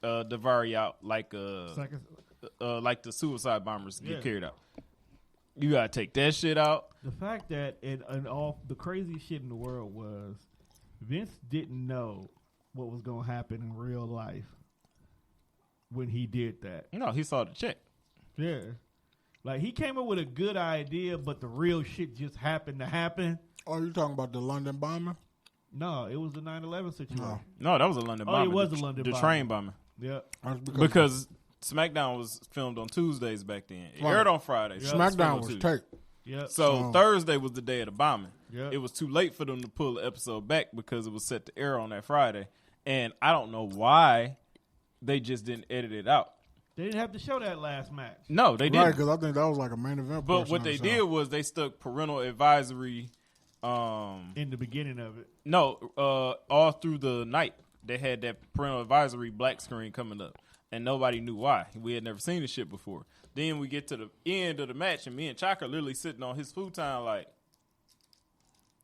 Davari out like the suicide bombers Yeah. get carried out. You gotta take that shit out. The fact that and all the crazy shit in the world was Vince didn't know what was gonna happen in real life when he did that. No, he saw the check. Yeah. Like, he came up with a good idea, but the real shit just happened to happen. Oh, you talking about the London bombing? No, it was the 9/11 situation. No, that was a London bombing. it was a London the bombing. train bombing. Yeah. That's Because SmackDown was filmed on Tuesdays back then. It Right. aired on Fridays. Yeah. SmackDown was Tuesday. taped. Yeah. So Thursday was the day of the bombing. Yeah. It was too late for them to pull the episode back because it was set to air on that Friday. And I don't know why they just didn't edit it out. They didn't have to show that last match. No, they Right, didn't. because I think that was like a main event. But portion what of they the did show. was they stuck parental advisory. In the beginning of it. No, all through the night they had that parental advisory black screen coming up, and nobody knew why. We had never seen this shit before. Then we get to the end of the match, and me and Chaka literally sitting on his futon like.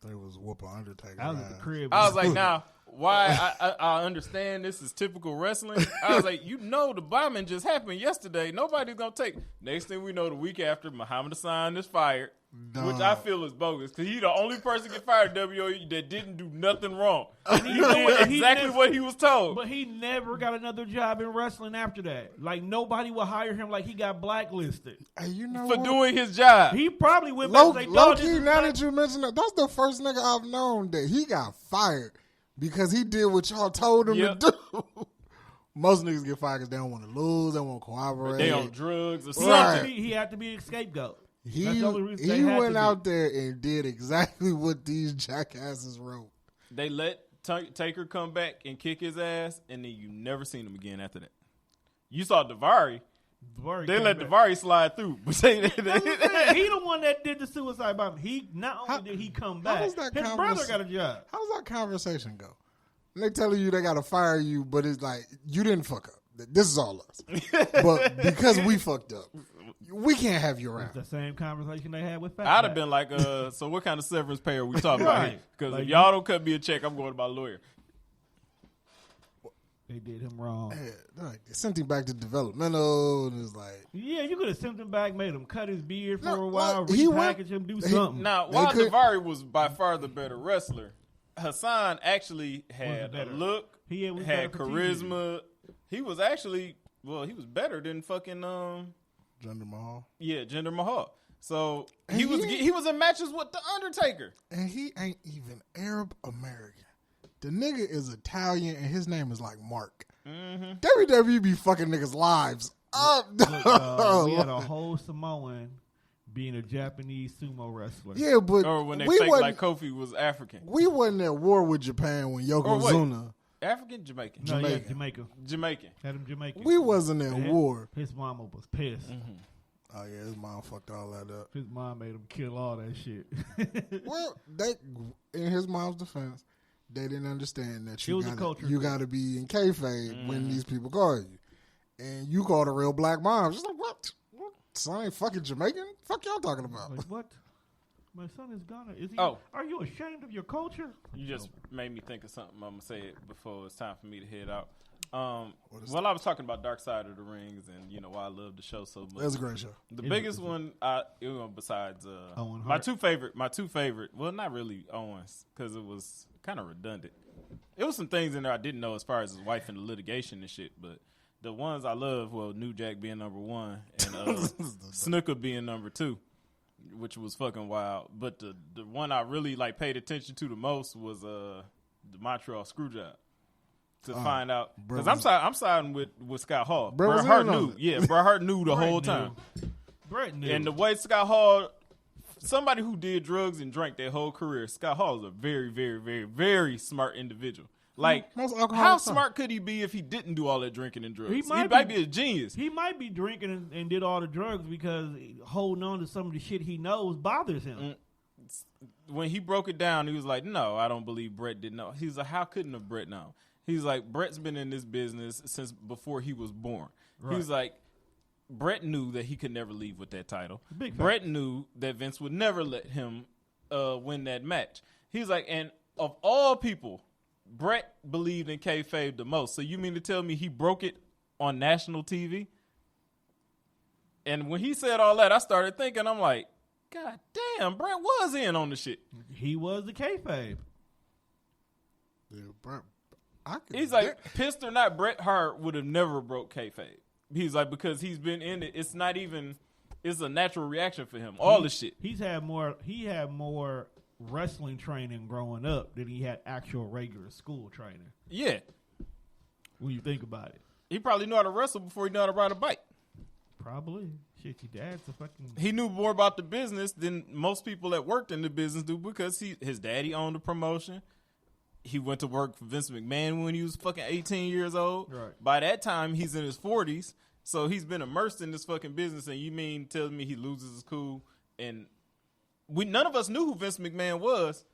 They was whooping Undertaker. I was at the crib. I was like, now, why? I understand this is typical wrestling. I was like, the bombing just happened yesterday. Nobody's going to take. Next thing we know, the week after, Muhammad Hassan is fired. which I feel is bogus because he the only person get fired at WWE that didn't do nothing wrong. He did exactly what he was told. But he never got another job in wrestling after that. Like, nobody would hire him. Like, he got blacklisted. Hey, you know for what? doing his job. He probably went back and say, Low key, now that you mention that, that's the first nigga I've known that he got fired because he did what y'all told him to do. Most niggas get fired because they don't want to lose, they won't cooperate. They on drugs or something. Right. He had to be a scapegoat. He He went out there and did exactly what these jackasses wrote. They let Taker come back and kick his ass, and then you never seen him again after that. You saw Daivari. They let Daivari slide through. But he the one that did the suicide bomb. He not only did he come back, his brother got a job. How does that conversation go? And they telling you they got to fire you, but it's like, you didn't fuck up. This is all us. But because we fucked up, we can't have you around. It's the same conversation they had with Fat I'd have been like, so what kind of severance pay are we talking about here? Because like, if y'all don't cut me a check, I'm going to my lawyer. They did him wrong. They sent him back to developmental, and it's like, yeah, you could have sent him back, made him cut his beard for a while, repackage him, do something. Now, while Daivari was by far the better wrestler, Hassan actually had a look, had charisma. He was actually, he was better than fucking Jinder Mahal. Yeah, Jinder Mahal. So he was in matches with the Undertaker, and he ain't even Arab American. The nigga is Italian, and his name is like Mark. Mm-hmm. WWE be fucking niggas' lives up. Look, we had a whole Samoan being a Japanese sumo wrestler. Yeah, but or when they faked like Kofi was African. We wasn't at war with Japan when Yokozuna. African, Jamaican. No, yeah, Jamaican. Had him Jamaican. We wasn't at war. His mama was pissed. Mm-hmm. Oh yeah, his mom fucked all that up. His mom made him kill all that shit. Well, in his mom's defense, they didn't understand that you got to be in kayfabe when these people call you, and you called a real black mom. She's like, what? Son ain't fucking Jamaican? Fuck y'all talking about? Like, what? My son is Ghana. Is he? Oh. Are you ashamed of your culture? You just made me think of something. I'm gonna say it before it's time for me to head out. I was talking about Dark Side of the Rings, and why I love the show so much. That's a great show. The biggest one, besides Owen my two favorite. Well, not really Owens, because it was kind of redundant. It was some things in there I didn't know as far as his wife and the litigation and shit, but the ones I love, New Jack being number one and Snooker being number two, which was fucking wild. But the one I really paid attention to the most was the Montreal Screwjob. To find out, because I'm siding with Scott Hall. Bret Hart knew, Bret Hart knew the whole time. Bret knew, and the way Scott Hall, somebody who did drugs and drank their whole career, Scott Hall is a very, very, very, very smart individual. Like, how smart could he be if he didn't do all that drinking and drugs? He might be a genius. He might be drinking and did all the drugs because holding on to some of the shit he knows bothers him. When he broke it down, he was like, "No, I don't believe Bret didn't know." He was like, "How couldn't have Bret known?" He's like, Bret's been in this business since before he was born. Right. He was like, Bret knew that he could never leave with that title. Bret knew that Vince would never let him win that match. He's like, and of all people, Bret believed in kayfabe the most. So you mean to tell me he broke it on national TV? And when he said all that, I started thinking, I'm like, God damn, Bret was in on the shit. He was the kayfabe. Yeah, Bret. He's like, pissed or not, Bret Hart would have never broke kayfabe. He's like, because he's been in it. It's not even. It's a natural reaction for him. All the shit. He had more wrestling training growing up than he had actual regular school training. Yeah. When you think about it, he probably knew how to wrestle before he knew how to ride a bike. Probably. Shit, your dad's a fucking. He knew more about the business than most people that worked in the business do because his daddy owned the promotion. He went to work for Vince McMahon when he was fucking 18 years old. Right. By that time, he's in his 40s. So he's been immersed in this fucking business. And you mean telling me he loses his cool? And none of us knew who Vince McMahon was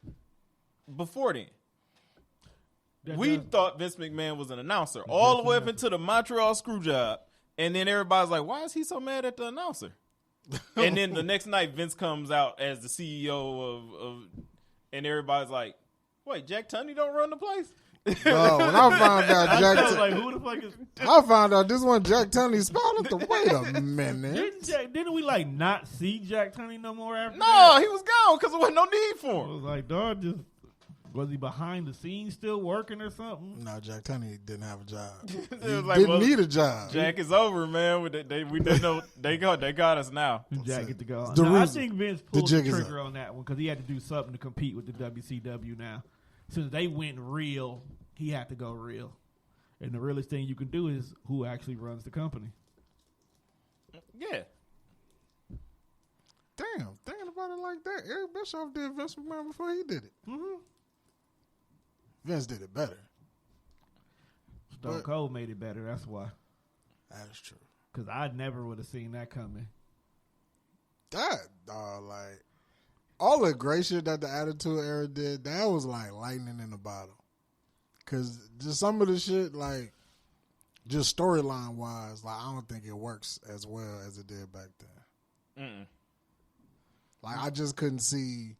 before then. We thought Vince McMahon was an announcer all the way up into the Montreal Screwjob. And then everybody's like, why is he so mad at the announcer? And then the next night, Vince comes out as the CEO of and everybody's like, wait, Jack Tunney don't run the place? Bro, when I found out I Jack, was like, who the fuck is? I found out this one Jack Tunney spelled it. Wait a minute. Didn't we like not see Jack Tunney no more after? No, that? he was gone because there wasn't no need I for him. was like, dog, just was he behind the scenes still working or something? No, Jack Tunney didn't have a job. He was like, didn't well, need a job. Jack is over, man. We didn't know they got us now. Jack get to go. The Now, I reason. think Vince The pulled the jig is trigger on that one because he had to do something to compete with the WCW now. Since they went real, he had to go real. And the realest thing you can do is who actually runs the company. Yeah. Damn, thinking about it like that, Eric Bischoff did Vince McMahon before he did it. Mm-hmm. Vince did it better. Stone Cold made it better. That's why. That's true. Because I never would have seen that coming. That, like, all the great shit that the Attitude Era did, that was like lightning in a bottle. Because just some of the shit, like, just storyline wise, like, I don't think it works as well as it did back then. Mm-mm. Like, I just couldn't see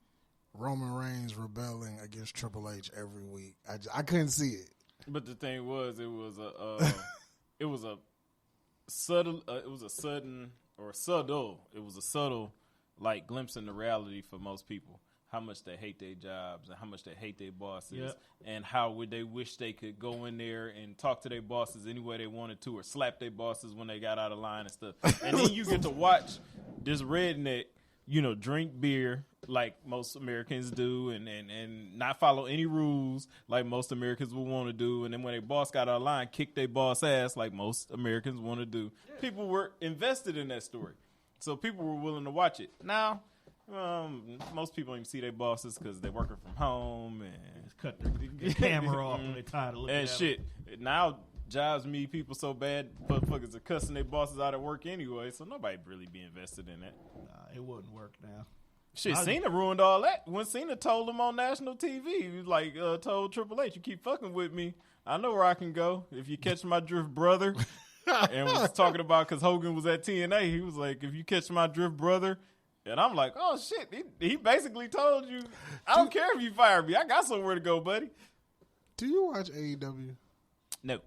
Roman Reigns rebelling against Triple H every week. I couldn't see it. But the thing was, it was a subtle like glimpse into reality for most people. How much they hate their jobs and how much they hate their bosses, and how would they wish they could go in there and talk to their bosses any way they wanted to, or slap their bosses when they got out of line and stuff. And then you get to watch this redneck, drink beer like most Americans do, and not follow any rules like most Americans would want to do. And then when their boss got out of line, kick their boss ass like most Americans want to do. Yeah. People were invested in that story, so people were willing to watch it. Now, most people don't even see their bosses because they're working from home and Just cut the camera off when they tired of looking and at shit. Now jobs meet people so bad, motherfuckers are cussing their bosses out at work anyway, so nobody really be invested in that. Nah, it wouldn't work now. Shit, Cena ruined all that. When Cena told him on national TV, he was like, told Triple H, you keep fucking with me, I know where I can go. If you catch my drift, brother. And was talking about, because Hogan was at TNA, he was like, if you catch my drift, brother. And I'm like, oh, shit. He basically told you, I don't care if you fire me. I got somewhere to go, buddy. Do you watch AEW? No.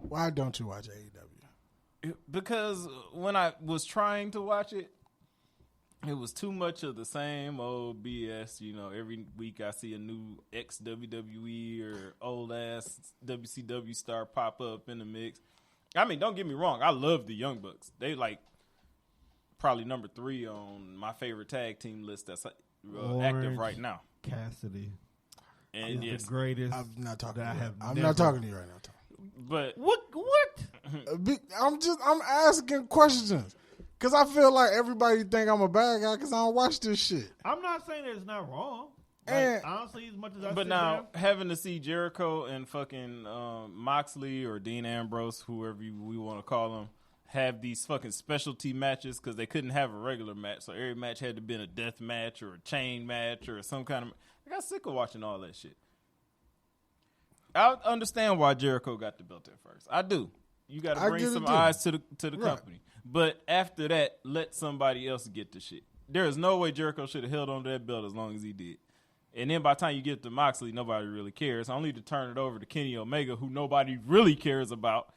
Why don't you watch AEW? Because when I was trying to watch it, it was too much of the same old BS. Every week I see a new ex-WWE or old-ass WCW star pop up in the mix. I mean, don't get me wrong. I love the Young Bucks. They like probably number 3 on my favorite tag team list that's active right now. Cassidy And is the greatest. I'm not talking that to you. I have I'm never- not talking to you right now, Tom. But What? I'm asking questions. Because I feel like everybody think I'm a bad guy because I don't watch this shit. I'm not saying that it's not wrong. And- Honestly, as much as I But sit now, down, having to see Jericho and fucking Moxley or Dean Ambrose, whoever we want to call them, have these fucking specialty matches because they couldn't have a regular match. So every match had to be a death match or a chain match or some kind of... I got sick of watching all that shit. I understand why Jericho got the belt at first. I do. You got to bring some eyes to the company. But after that, let somebody else get the shit. There is no way Jericho should have held on to that belt as long as he did. And then by the time you get to Moxley, nobody really cares. Only to turn it over to Kenny Omega, who nobody really cares about.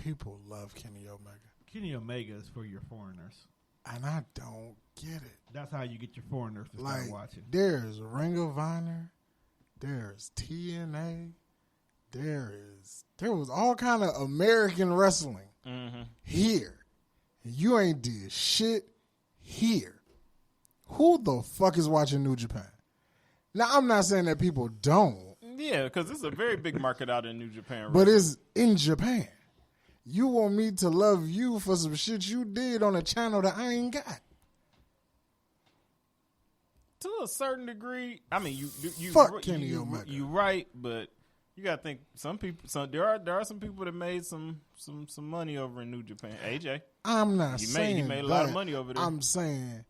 People love Kenny Omega. Kenny Omega is for your foreigners. And I don't get it. That's how you get your foreigners to start watching. There's Ring of Honor. There's TNA. There was all kind of American wrestling here. You ain't did shit here. Who the fuck is watching New Japan? Now, I'm not saying that people don't. Yeah, because it's a very big market out in New Japan. But it's in Japan. You want me to love you for some shit you did on a channel that I ain't got. To a certain degree, I mean, you Fuck Kenny Omega. You right, but you gotta think some people. There are some people that made some money over in New Japan. AJ, I'm not saying he made a lot of money over there. I'm saying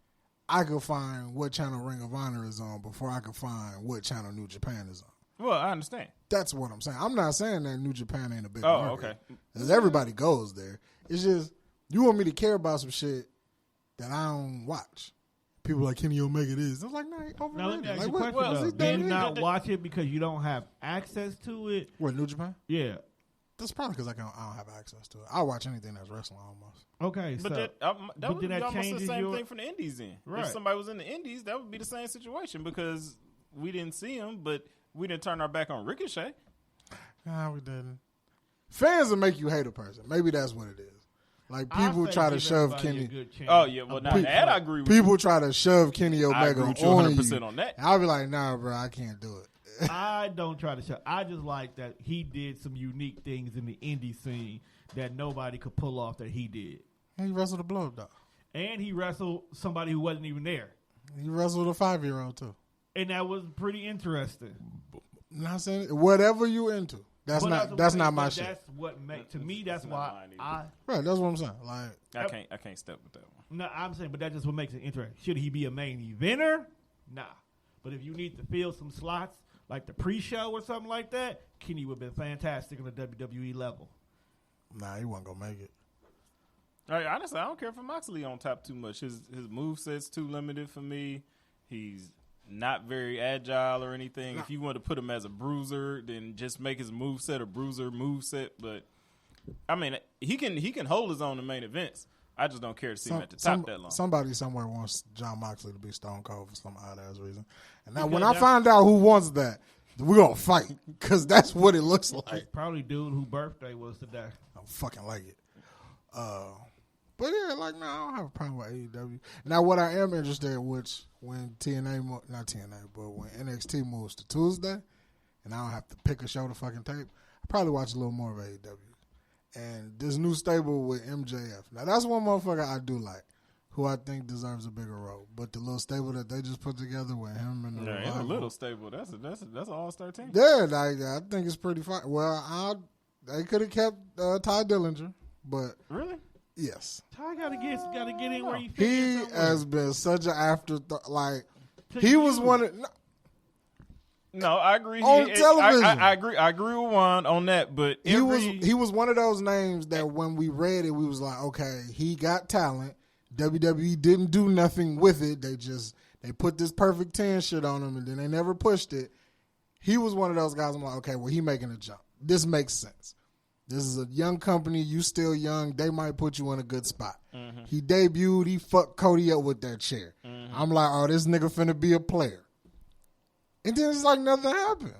I could find what channel Ring of Honor is on before I could find what channel New Japan is on. Well, I understand. That's what I'm saying. I'm not saying that New Japan ain't a big Oh, market. okay. Because everybody goes there. It's just you want me to care about some shit that I don't watch. people like Kenny Omega this. I was like, nah, he Now let me overrated. ask Like, you a what question else though. he Do done you here? not watch it because you don't have access to it? What, New Japan? Yeah. That's probably because I don't have access to it. I watch anything that's wrestling almost. Okay, But so that would then be that almost the changes same your- thing for the Indies then. Right. If somebody was in the Indies, that would be the same situation because we didn't see him, but we didn't turn our back on Ricochet. Nah, we didn't. Fans will make you hate a person. Maybe that's what it is. Like, people I say try to give shove everybody a Kenny. good chance. Oh, yeah. Well, now that I agree with you. People try to shove Kenny I Omega agree with you on 100% you. on that. I'll be like, nah, bro, I can't do it. I don't try to show. I just like that he did some unique things in the indie scene that nobody could pull off that he did. He wrestled a blow up dog. And he wrestled somebody who wasn't even there. He wrestled a 5-year-old too. And that was pretty interesting. Not saying whatever you into. That's not my shit. That's what makes to me. That's why mine either. Right, that's what I'm saying. Like, I can't step with that one. No, I'm saying, but that's just what makes it interesting. Should he be a main eventer? Nah. But if you need to fill some slots, like the pre-show or something like that, Kenny would have been fantastic on the WWE level. nah, he wasn't gonna make it. All right, honestly, I don't care for Moxley on top too much. His moveset's too limited for me. He's not very agile or anything. If you want to put him as a bruiser, then just make his moveset a bruiser moveset. But I mean, he can hold his own in main events. I just don't care to see him at the top that long. Somebody somewhere wants John Moxley to be Stone Cold for some odd ass reason. And now, Because when I find out who wants that, we're gonna fight because that's what it looks like. Probably dude whose birthday was today. I fucking like it. But yeah, like, no, I don't have a problem with AEW. Now, what I am interested in, which when not TNA, but when NXT moves to Tuesday, and I don't have to pick a show to fucking tape, I probably watch a little more of AEW. And this new stable with MJF. Now, that's one motherfucker I do like, who I think deserves a bigger role. But the little stable that they just put together with him and the Yeah, it's a Revival, little stable. That's an all-star team. yeah, like, I think it's pretty fine. Well, they could have kept Ty Dillinger, but Really? yes. Ty gotta get in where he fits. He somewhere. has been such an afterthought. Like, To he was you. one of. No, I agree. On television. I agree. I agree with Juan on that. But He was one of those names that when we read it, we was like, okay, he got talent. WWE didn't do nothing with it. They put this perfect 10 shit on him, and then they never pushed it. He was one of those guys. I'm like, okay, well, he making a jump. This makes sense. This is a young company. You still young. They might put you in a good spot. Mm-hmm. He debuted. He fucked Cody up with that chair. Mm-hmm. I'm like, oh, this nigga finna be a player. And then it's like nothing happened.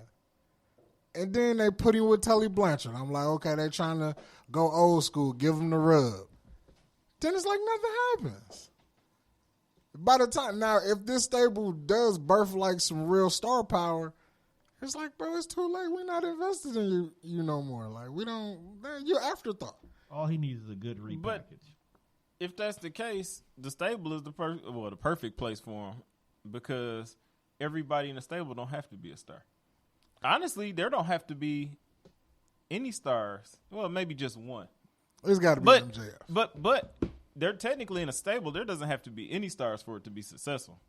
And then they put him with Tully Blanchard. I'm like, okay, they trying to go old school, give him the rub. Then it's like nothing happens. By the time, now, if this stable does birth like some real star power, it's like, bro, it's too late. We're not invested in you no more. Like, we don't, man, you're afterthought. All he needs is a good repackage. But if that's the case, the stable is the perfect place for him because everybody in the stable don't have to be a star. Honestly, there don't have to be any stars. Well, maybe just one. It's got to be But MJF. but they're technically in a stable. There doesn't have to be any stars for it to be successful.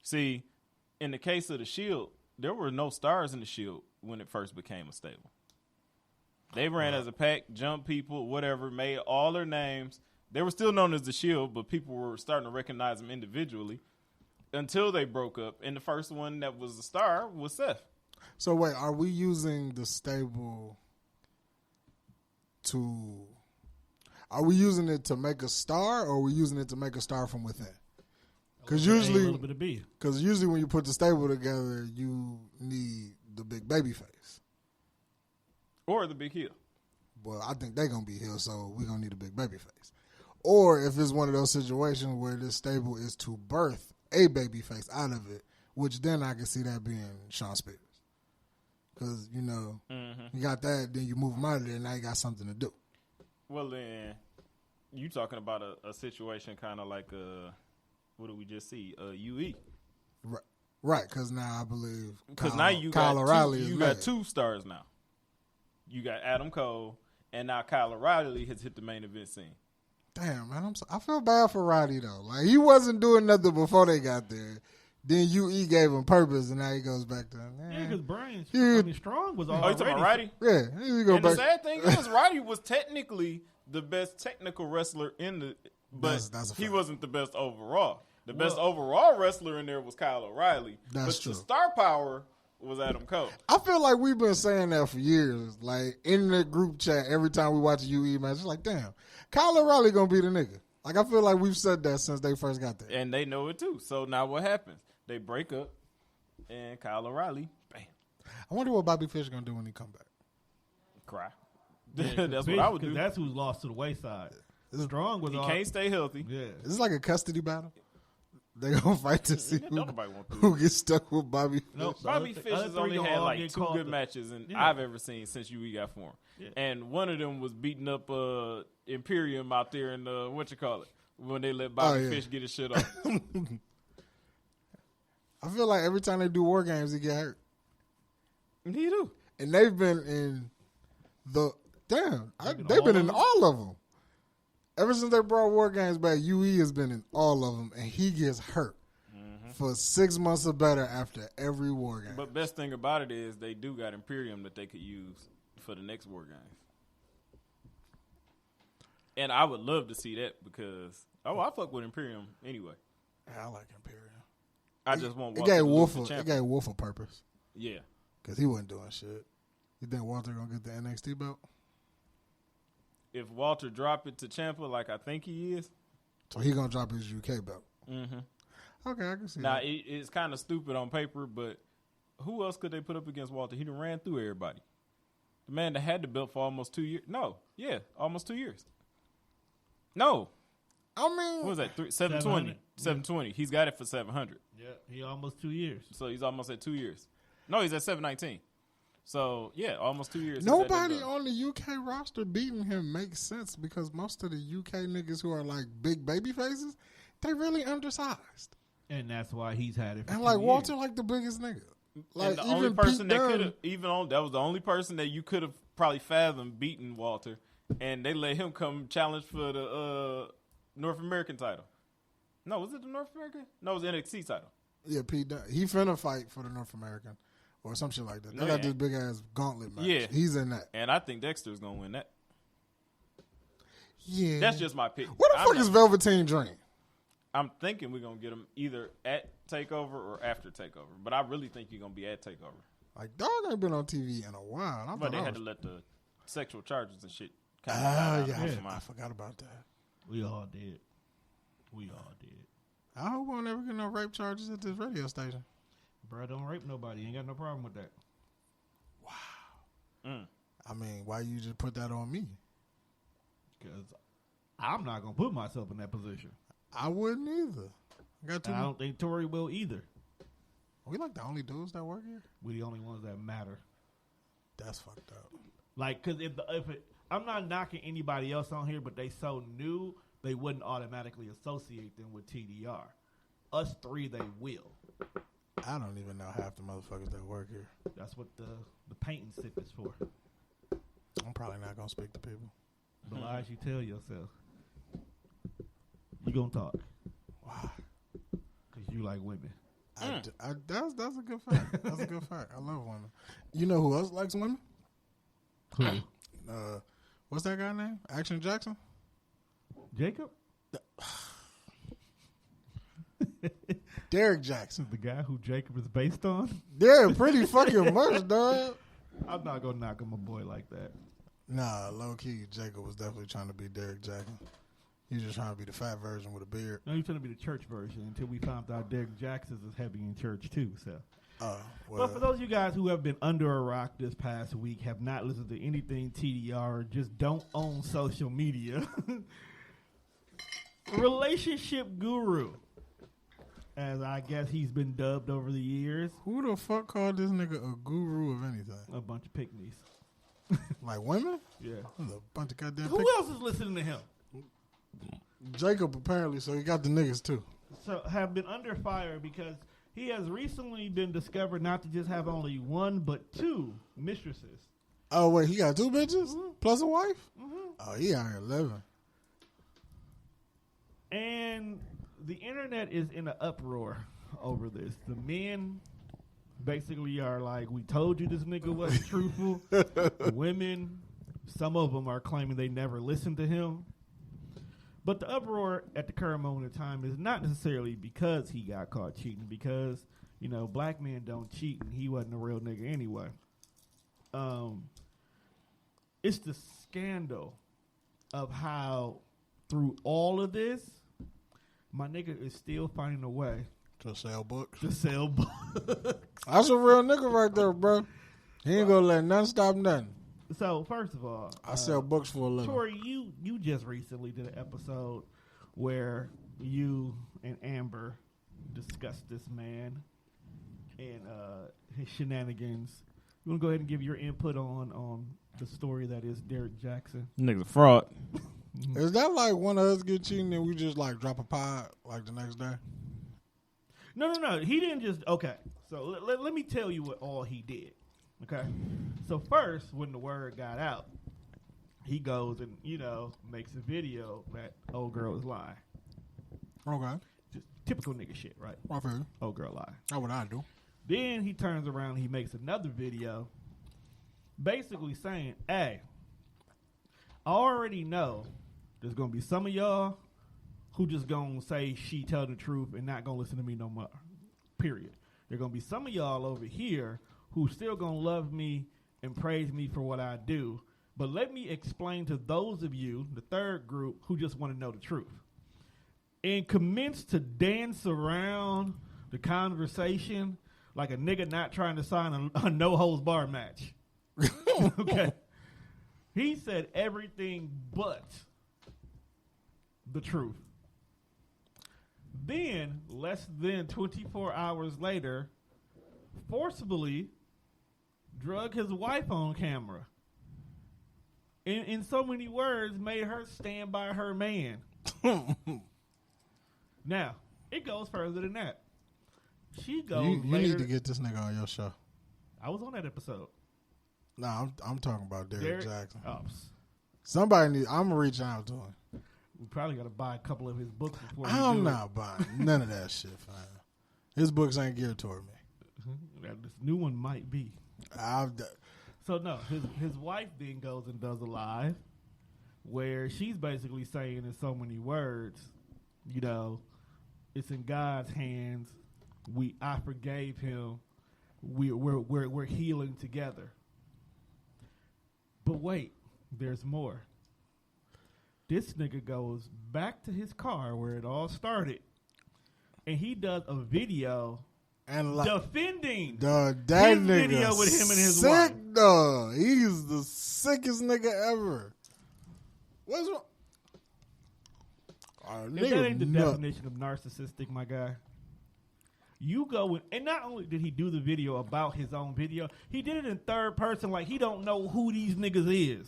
See, in the case of the Shield, there were no stars in the Shield when it first became a stable. They ran as a pack, jumped people, whatever, made all their names. They were still known as the Shield, but people were starting to recognize them individually until they broke up. And the first one that was a star was Seth. So wait, are we using the stable are we using it to make a star, or are we using it to make a star from within? Because a usually, little bit of B. when you put the stable together, you need the big baby face. Or the Big Heel. Well, I think they're going to be here, so we're going to need a big baby face. Or if it's one of those situations where this stable is to birth a baby face out of it, which then I can see that being Shawn Spears. Because, you got that, then you move him out of there, and now you got something to do. Well, then, you talking about a situation kind of like what did we just see? UE. Right, because now I believe Because now you Kyle got O'Reilly you got two stars now. You got Adam Cole, and now Kyle O'Reilly has hit the main event scene. Damn, man, I feel bad for Roddy, though. Like, he wasn't doing nothing before they got there. Then UE gave him purpose, and now he goes back to Yeah, because Brian Strong was Oh, already. you talking about Roddy? Yeah, he go And back. the sad thing is, Roddy was technically the best technical wrestler in the, but That's a he fact. wasn't the best overall. The best overall wrestler in there was Kyle O'Reilly. That's but true. The star power was Adam Cole. I feel like we've been saying that for years. Like, in the group chat, every time we watch a UE match, it's like, damn, Kyle O'Reilly going to be the nigga. Like, I feel like we've said that since they first got there. And they know it, too. So now what happens? They break up, and Kyle O'Reilly, bam. I wonder what Bobby Fish going to do when he come back. Cry. Yeah, That's what I would do. That's who's lost to the wayside. Strong was He all. can't stay healthy. Yeah. Is this like a custody battle? They going to fight to see Nobody want to. who gets stuck with Bobby Fish. Nope. Bobby The Fish other has three only gonna had all like get 2 called good up. matches Yeah. I've ever seen since UE got formed. Yeah. And one of them was beating up Imperium out there in when they let Bobby yeah. Fish get his shit off. I feel like every time they do war games, he get hurt. He do. And they've been in they've been in all of them. Ever since they brought war games back, UE has been in all of them, and he gets hurt for 6 months or better after every war game. But best thing about it is they do got Imperium that they could use for the next war games. And I would love to see that because I fuck with Imperium anyway. Yeah, I like Imperium. I just want It Walter gave to lose the Wolf champion. a purpose Yeah. because he wasn't doing shit. You think Walter gonna get the NXT belt? If Walter drop it to Ciampa like I think he is, So he gonna drop his UK belt. mm-hmm. Okay, I can see Now that. it's kind of stupid on paper, but who else could they put up against Walter? He done ran through everybody. The man that had the belt for almost 2 years. No, yeah, almost 2 years. No, I mean, what was that? 720. 720. He's got it for 700. Yeah, he almost 2 years. So he's almost at 2 years. No, he's at 719. So yeah, almost 2 years. since that nobody been done. on the UK roster beating him makes sense because most of the UK niggas who are like big baby faces, they really undersized. And that's why he's had it for And 2 like years. Walter, like the biggest nigga. Like And the even only person Pete that could Dunne, have that was the only person that you could have probably fathomed beating Walter, and they let him come challenge for the North American title. No, was it the North American? No, it was the NXT title. yeah, Pete Dunne, he finna fight for the North American or some shit like that. They No, got yeah. this big ass gauntlet match. Yeah. He's in that. And I think Dexter's gonna win that. Yeah, That's just my pick. Where the fuck is Velveteen Dream? I'm thinking we're gonna get him either at Takeover or after Takeover, but I really think you're gonna be at Takeover. Like dog ain't been on TV in a while. I But thought they I had was- to let the sexual charges and shit. I forgot about that. We all did. I hope I don't ever get no rape charges at this radio station. Bro, don't rape nobody. Ain't got no problem with that. I mean, why you just put that on me? Because I'm not going to put myself in that position. I wouldn't either. I got too. I don't think Tori will either. We like the only dudes that work here. We're the only ones that matter. That's fucked up. Like, because I'm not knocking anybody else on here, but they so new, they wouldn't automatically associate them with TDR. Us three, they will. I don't even know half the motherfuckers that work here. That's what the painting sip is for. I'm probably not gonna speak to people. The lies you tell yourself. You gonna talk. Why? Because you like women. That's a good fact. That's a good fact. I love women. You know who else likes women? Who? What's that guy name? Action Jackson? Jacob? Derrick Jaxson. The guy who Jacob is based on? Yeah, pretty fucking much, dog. I'm not gonna knock on my boy like that. Nah, low key, Jacob was definitely trying to be Derrick Jackson. He was just trying to be the fat version with a beard. No, he's trying to be the church version until we found out Derrick Jaxson is heavy in church too. So, Well, but for those of you guys who have been under a rock this past week, have not listened to anything TDR, just don't own social media. Relationship guru, as I guess he's been dubbed over the years. who the fuck called this nigga a guru of anything? A bunch of pygmies. Like women? Yeah. There's a bunch of goddamn Who else is listening to him? Jacob apparently, so he got the niggas too. So have been under fire because he has recently been discovered not to just have only one but two mistresses. Oh wait, he got two bitches plus a wife? Oh, he out here living. And the internet is in an uproar over this. The men basically are like, we told you this nigga wasn't truthful. The women, some of them are claiming they never listened to him. But the uproar at the current moment in time is not necessarily because he got caught cheating, because, you know, black men don't cheat and he wasn't a real nigga anyway. It's the scandal of how through all of this, my nigga is still finding a way To sell books. That's a real nigga right there, bro. He ain't gonna let nothing stop nothing. So, first of all, I sell books for a living. Tori, you just recently did an episode where you and Amber discussed this man and his shenanigans. You want to go ahead and give your input on the story that is Derrick Jaxson? Nigga's a fraud. Is that like one of us get cheating and we just like drop a pod like the next day? No. He didn't just. Okay, so let me tell you what all he did. Okay, so first, when the word got out, he goes and, you know, makes a video that old girl is lying. Okay. Just typical nigga shit, right? I feel you. Old girl lie. That's what I do. Then he turns around and he makes another video basically saying, hey, I already know there's going to be some of y'all who just going to say she tell the truth and not going to listen to me no more, period. There going to be some of y'all over here who still going to love me and praise me for what I do. But let me explain to those of you, the third group, who just want to know the truth. And commence to dance around the conversation like a nigga not trying to sign a no-holds-barred match. Okay. He said everything but the truth. Then, less than 24 hours later, forcibly drug his wife on camera. In so many words, made her stand by her man. Now, it goes further than that. She goes You later. need to get this nigga on your show. I was on that episode. Nah, I'm talking about Derrick Jaxson. Oh, Somebody need. I'm gonna reach out to him. we probably got to buy a couple of his books before we I'm do not buying none of that shit, fam. His books ain't geared toward me. This new one might be. I've So no, his wife then goes and does a live where she's basically saying in so many words, you know, it's in God's hands. I forgave him. We're healing together. But wait, there's more. This nigga goes back to his car where it all started, and he does a video and like defending that his nigga video with him and his sick, wife. Dog. He's the sickest nigga ever. What's wrong? If that ain't the definition of narcissistic, my guy. You go and not only did he do the video about his own video, he did it in third person like he don't know who these niggas is.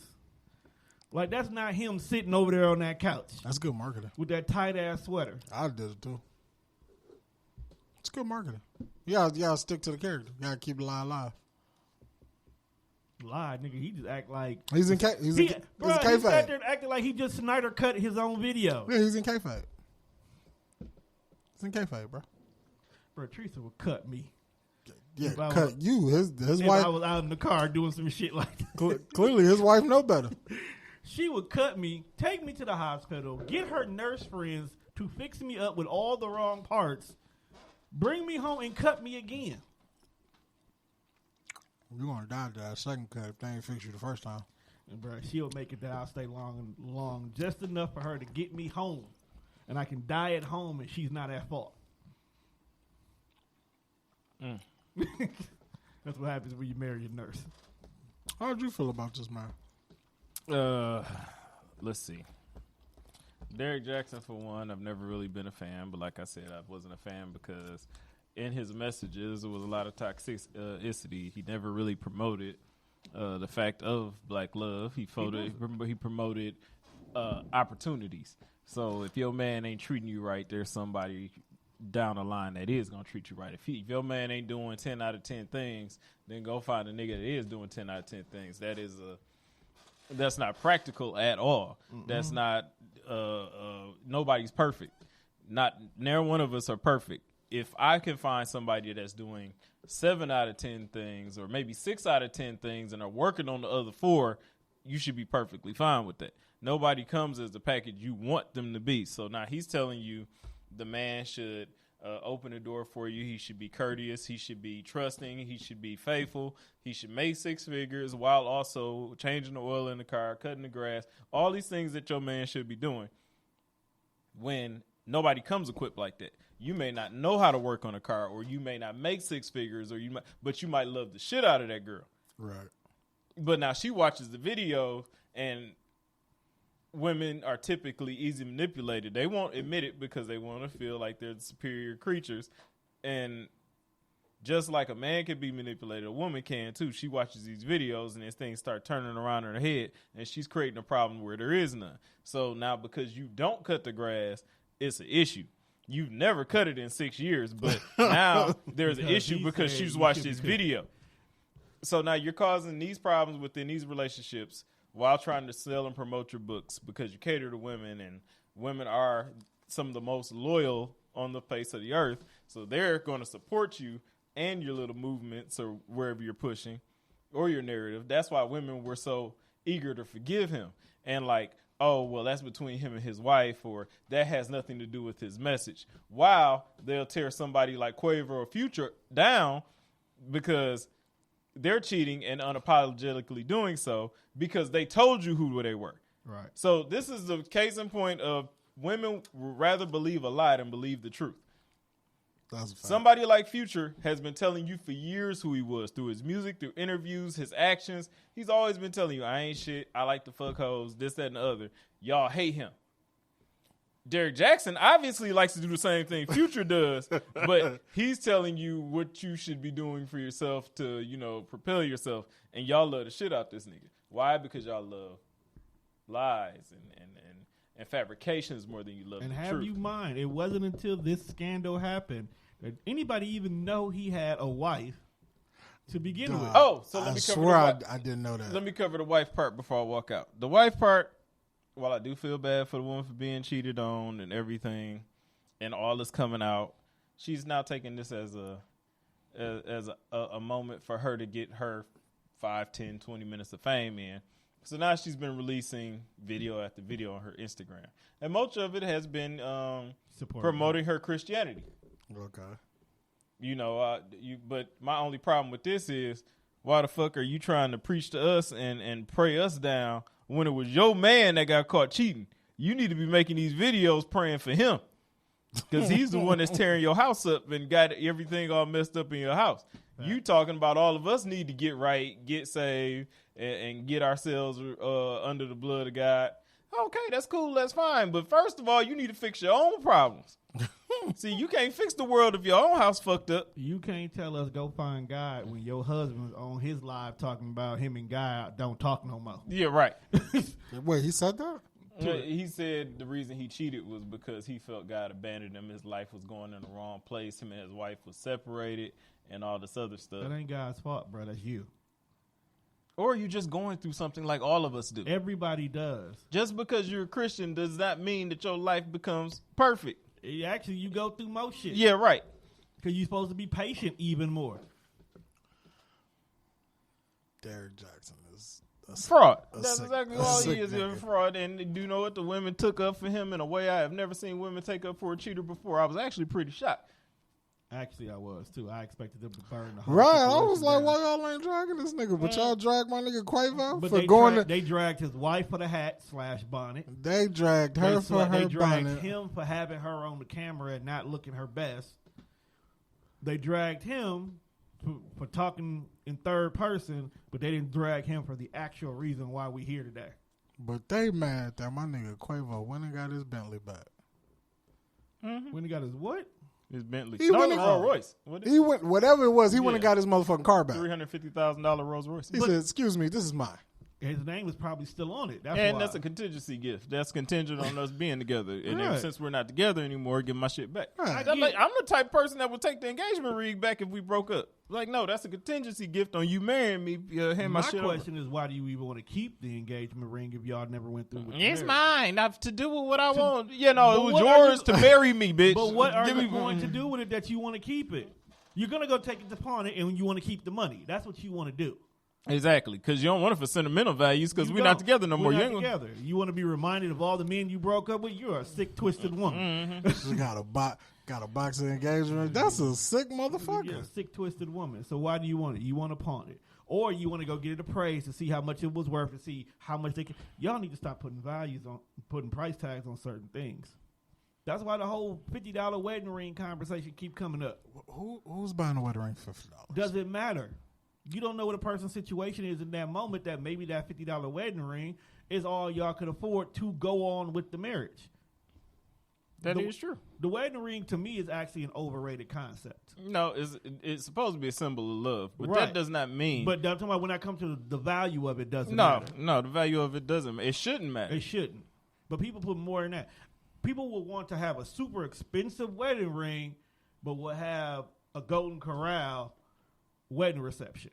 Like, that's not him sitting over there on that couch. That's good marketing. With that tight-ass sweater. I did it, too. It's good marketing. You gotta stick to the character. You gotta keep the lie alive. Lie, nigga. He just act like... He's in he sat kayfabe. there and acted like he just Snyder cut his own video. Yeah, he's in kayfabe. He's in kayfabe, bro. Bro, Teresa would cut me. Yeah, cut you. His if wife... I was out in the car doing some shit like that. Clearly, his wife know better. She would cut me, take me to the hospital, get her nurse friends to fix me up with all the wrong parts, bring me home, and cut me again. You're going to die to that second cut if they ain't fix you the first time. And bro, she'll make it that I'll stay long, just enough for her to get me home. And I can die at home and she's not at fault. That's what happens when you marry a nurse. How did you feel about this man? Let's see. Derrick Jaxson, for one, I've never really been a fan, but like I said, I wasn't a fan because in his messages there was a lot of toxicity. He never really promoted the fact of black love. He promoted opportunities. So if your man ain't treating you right, there's somebody down the line that is gonna treat you right. If your man ain't doing 10 out of 10 things, then go find a nigga that is doing 10 out of 10 things. That's not practical at all. Mm-hmm. That's not nobody's perfect. Never one of us are perfect. If I can find somebody that's doing 7 out of 10 things or maybe 6 out of 10 things and are working on the other 4, you should be perfectly fine with that. Nobody comes as the package you want them to be. So now he's telling you the man should open the door for you. He should be courteous. He should be trusting. He should be faithful. He should make 6 figures while also changing the oil in the car, cutting the grass, all these things that your man should be doing. When nobody comes equipped like that. You may not know how to work on a car, or you may not make 6 figures, but you might love the shit out of that girl. Right. But now she watches the video, and women are typically easy manipulated. They won't admit it because they want to feel like they're the superior creatures. And just like a man can be manipulated, a woman can too. She watches these videos and these things start turning around in her head, and she's creating a problem where there is none. So now because you don't cut the grass, it's an issue. You've never cut it in 6 years, but now there's an issue because she's watched this video. So now you're causing these problems within these relationships while trying to sell and promote your books because you cater to women, and women are some of the most loyal on the face of the earth. So they're going to support you and your little movements or wherever you're pushing or your narrative. That's why women were so eager to forgive him. And like, oh, well, that's between him and his wife, or that has nothing to do with his message. While they'll tear somebody like Quavo or Future down because they're cheating and unapologetically doing so because they told you who they were. Right. So this is the case in point of women would rather believe a lie than believe the truth. That's a fact. Somebody like Future has been telling you for years who he was through his music, through interviews, his actions. He's always been telling you, I ain't shit. I like to fuck hoes, this, that, and the other. Y'all hate him. Derrick Jaxson obviously likes to do the same thing Future does, but he's telling you what you should be doing for yourself to, you know, propel yourself. And y'all love the shit out this nigga. Why? Because y'all love lies and fabrications more than you love and the have truth. you mind, it wasn't until this scandal happened that anybody even know he had a wife to begin with. Oh, so let I me cover swear the I didn't know that. Let me cover the wife part before I walk out. The wife part, while I do feel bad for the woman for being cheated on and everything, and all this coming out, she's now taking this as a moment for her to get her 5, 10, 20 minutes of fame in. So now she's been releasing video after video on her Instagram, and much of it has been promoting her Christianity. Okay. You know, but my only problem with this is, why the fuck are you trying to preach to us and pray us down when it was your man that got caught cheating? You need to be making these videos praying for him, because he's the one that's tearing your house up and got everything all messed up in your house. Right. You talking about all of us need to get right, get saved, and get ourselves under the blood of God. Okay, that's cool, that's fine. But first of all, you need to fix your own problems. See, you can't fix the world if your own house fucked up. You can't tell us go find God when your husband's on his live talking about him and God don't talk no more. Yeah, right. Wait, he said that? He said the reason he cheated was because he felt God abandoned him. His life was going in the wrong place. Him and his wife was separated and all this other stuff. That ain't God's fault, bro. That's you. Or you just going through something like all of us do. Everybody does. Just because you're a Christian does not mean that your life becomes perfect. Actually, you go through most shit. Yeah, right. Because you're supposed to be patient even more. Derrick Jaxson is a fraud. That's sick, exactly a all he sick is, nigga. a fraud. And do you know what? The women took up for him in a way I have never seen women take up for a cheater before. I was actually pretty shocked. Actually, I was too. I expected them to burn the whole Right, I situation was like, down. why y'all ain't dragging this nigga? But y'all dragged my nigga Quavo But for they going they dragged his wife for the hat / bonnet. They dragged her for her They dragged bonnet. him for having her on the camera and not looking her best. They dragged him for talking in third person, but they didn't drag him for the actual reason why we here today. But they mad that my nigga Quavo went and got his Bentley back. Mm-hmm. When he got his what? His Bentley. He No, went the and- Rolls Royce. He went, whatever it was, he went and Yeah. got his motherfucking car back. $350,000 Rolls Royce. He said, excuse me, this is mine. His name was probably still on it. That's And why. that's a contingency gift. That's contingent on us being together. And then Right. since we're not together anymore, give my shit back. Right. I'm the type of person that would take the engagement ring back if we broke up. Like, no, that's a contingency gift on you marrying me. Hand my shit over. question is, why do you even want to keep the engagement ring if y'all never went through with the It's marriage? mine. Not to do with what I want. You know, But it was what are yours you- to marry me, bitch. But what are Give you me- going to do with it that you want to keep it? You're going to go take it to pawn it and you want to keep the money. That's what you want to do. Exactly, because you don't want it for sentimental values because we're not together no more. We're not together. You want to be reminded of all the men you broke up with? You're a sick, twisted woman. She got a box of engagement. That's a sick motherfucker. You're a sick, twisted woman. So why do you want it? You want to pawn it. Or you want to go get it appraised to see how much it was worth and see how much they can. Y'all need to stop putting price tags on certain things. That's why the whole $50 wedding ring conversation keep coming up. Who's buying a wedding ring for $50? Does it matter? You don't know what a person's situation is in that moment that maybe that $50 wedding ring is all y'all could afford to go on with the marriage. That is true. The wedding ring to me is actually an overrated concept. No, it's supposed to be a symbol of love, but Right. that does not mean. But I'm talking about when I come to the value of it doesn't no, matter. no, the value of it doesn't. It shouldn't matter. It shouldn't. But people put more in that. People will want to have a super expensive wedding ring, but will have a Golden Corral wedding reception.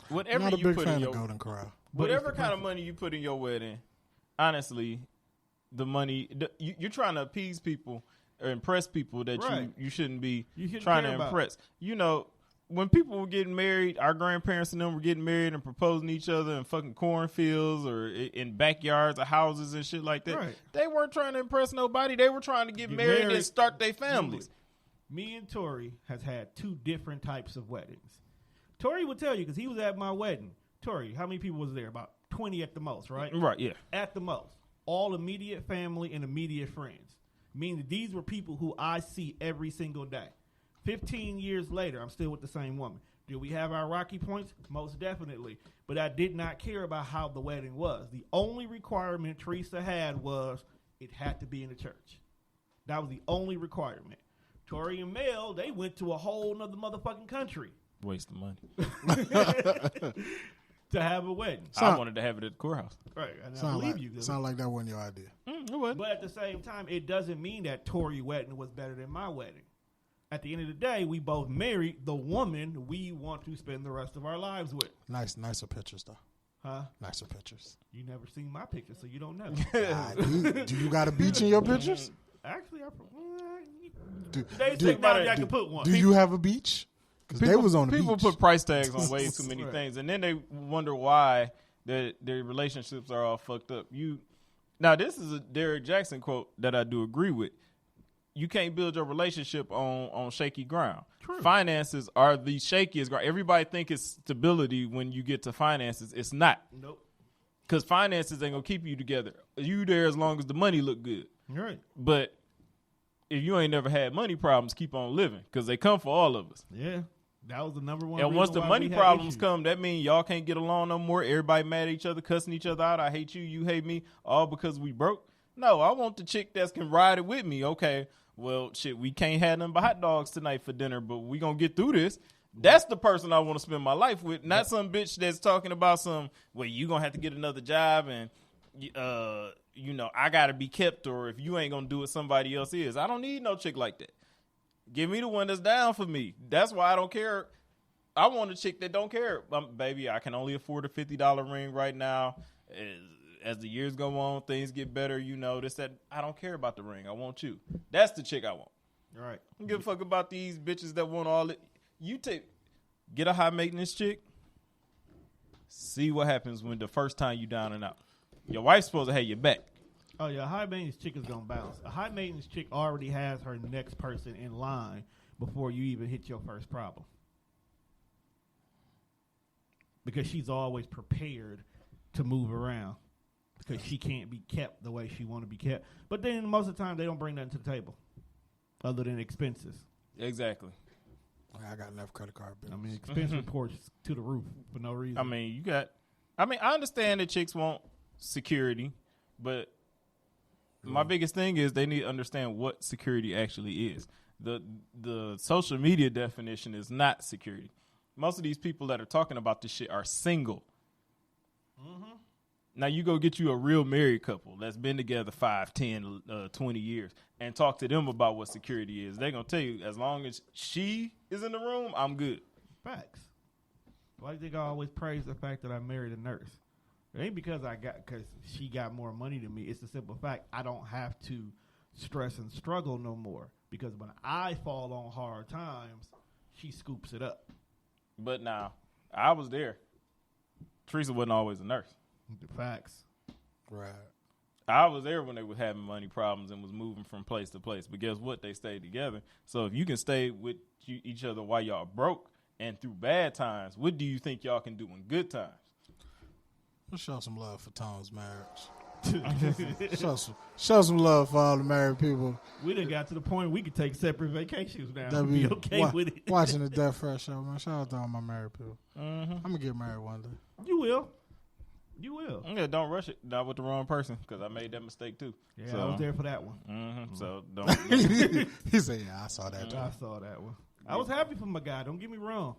Whatever Not a you big put fan in of your Golden Corral. whatever kind of money you put in your wedding, honestly, the money you're trying to appease people or impress people that Right. you shouldn't be shouldn't trying care to about. impress. You know, when people were getting married, our grandparents and them were getting married and proposing to each other in fucking cornfields or in backyards of houses and shit like that. Right. They weren't trying to impress nobody. They were trying to get married and start their families. Me and Tori has had two different types of weddings. Tori would tell you because he was at my wedding. Tori, how many people was there? About 20 at the most, right? Right, yeah. At the most. All immediate family and immediate friends. Meaning these were people who I see every single day. 15 years later, I'm still with the same woman. Did we have our rocky points? Most definitely. But I did not care about how the wedding was. The only requirement Teresa had was it had to be in the church. That was the only requirement. Tori and Mel, they went to a whole nother motherfucking country Waste of money. to have a wedding. I wanted to have it at the courthouse. Right. And I believe you. Sound like that wasn't your idea. It wasn't. But at the same time, it doesn't mean that Tori wedding was better than my wedding. At the end of the day, we both married the woman we want to spend the rest of our lives with. Nicer pictures though. Huh? Nicer pictures. You never seen my picture, so you don't know. Do you got a beach in your pictures? Actually, Do, they do, said now I can put one. do you have a beach? Because they was on the people beach. put price tags on way too many Right. things, and then they wonder why their relationships are all fucked up. Now this is a Derrick Jaxson quote that I do agree with. You can't build your relationship on shaky ground. True. Finances are the shakiest ground. Everybody think it's stability when you get to finances. It's not. Nope. Because finances ain't gonna keep you together. You there as long as the money look good. You're right. But if you ain't never had money problems, keep on living because they come for all of us. Yeah. That was the number one. And once reason the why money we had problems issues. come, that means y'all can't get along no more. Everybody mad at each other, cussing each other out. I hate you, you hate me, all because we broke. No, I want the chick that can ride it with me. Okay, well, shit, we can't have nothing but hot dogs tonight for dinner, but we gonna get through this. That's the person I want to spend my life with, not some bitch that's talking about well, you gonna have to get another job and, I gotta be kept, or if you ain't gonna do it, somebody else is. I don't need no chick like that. Give me the one that's down for me. That's why I don't care. I want a chick that don't care. Baby, I can only afford a $50 ring right now. As the years go on, things get better. This, that. I don't care about the ring. I want you. That's the chick I want. Right. I don't give a fuck about these bitches that want all it. Get a high maintenance chick. See what happens when the first time you down and out. Your wife's supposed to have your back. Oh yeah, a high maintenance chick is gonna bounce. A high maintenance chick already has her next person in line before you even hit your first problem, because she's always prepared to move around because she can't be kept the way she want to be kept. But then most of the time they don't bring nothing to the table other than expenses. Exactly. I got enough credit card bills. I mean, expense reports to the roof for no reason. I understand that chicks want security, but my biggest thing is they need to understand what security actually is. The social media definition is not security. Most of these people that are talking about this shit are single. Mm-hmm. Now you go get you a real married couple that's been together 5, 10, 20 years and talk to them about what security is. They're going to tell you, as long as she is in the room, I'm good. Facts. Why do you think I always praise the fact that I married a nurse? It ain't because she got more money than me. It's the simple fact I don't have to stress and struggle no more, because when I fall on hard times, she scoops it up. But now, I was there. Teresa wasn't always a nurse. The facts. Right. I was there when they were having money problems and was moving from place to place. But guess what? They stayed together. So if you can stay with each other while y'all broke and through bad times, what do you think y'all can do in good times? Let's show some love for Tom's marriage. show some love for all the married people. We done got to the point we could take separate vacations now. That Be okay with it. Watching the Death Fresh show, man. Shout out to all my married people. Mm-hmm. I'm gonna get married one day. You will. You will. Yeah, don't rush it. Not with the wrong person, because I made that mistake too. Yeah, so, I was there for that one. Mm-hmm. So don't. He said, "Yeah, I saw that." I saw that one. I was happy for my guy. Don't get me wrong.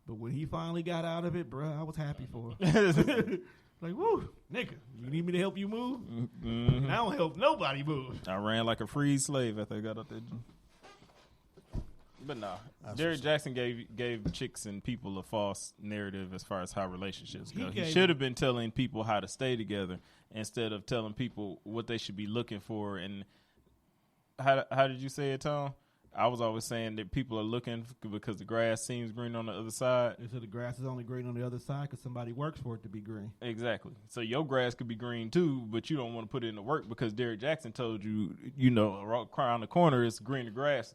But when he finally got out of it, bro, I was happy for him. Like, woo, nigga, you need me to help you move? Mm-hmm. I don't help nobody move. I ran like a freed slave after I got out there. But nah, Derrick Jaxson gave chicks and people a false narrative as far as how relationships go. He should have been telling people how to stay together instead of telling people what they should be looking for. And how did you say it, Tom? I was always saying that people are looking because the grass seems green on the other side. They said the grass is only green on the other side because somebody works for it to be green. Exactly. So your grass could be green too, but you don't want to put it in the work because Derrick Jaxson told you, around the corner it's greener grass.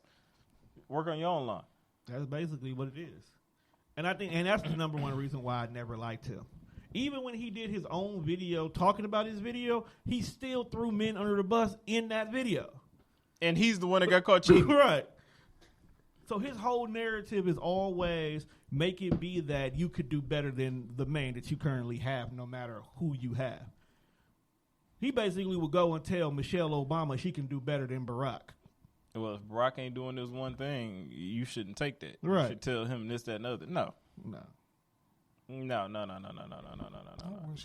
Work on your own lawn. That's basically what it is. And I think, and that's the number one reason why I never liked him. Even when he did his own video talking about his video, he still threw men under the bus in that video. And he's the one that got caught cheating. Right. So his whole narrative is always make it be that you could do better than the man that you currently have, no matter who you have. He basically would go and tell Michelle Obama she can do better than Barack. Well, if Barack ain't doing this one thing, you shouldn't take that. Right. You should tell him this, that, and other. No. No. No.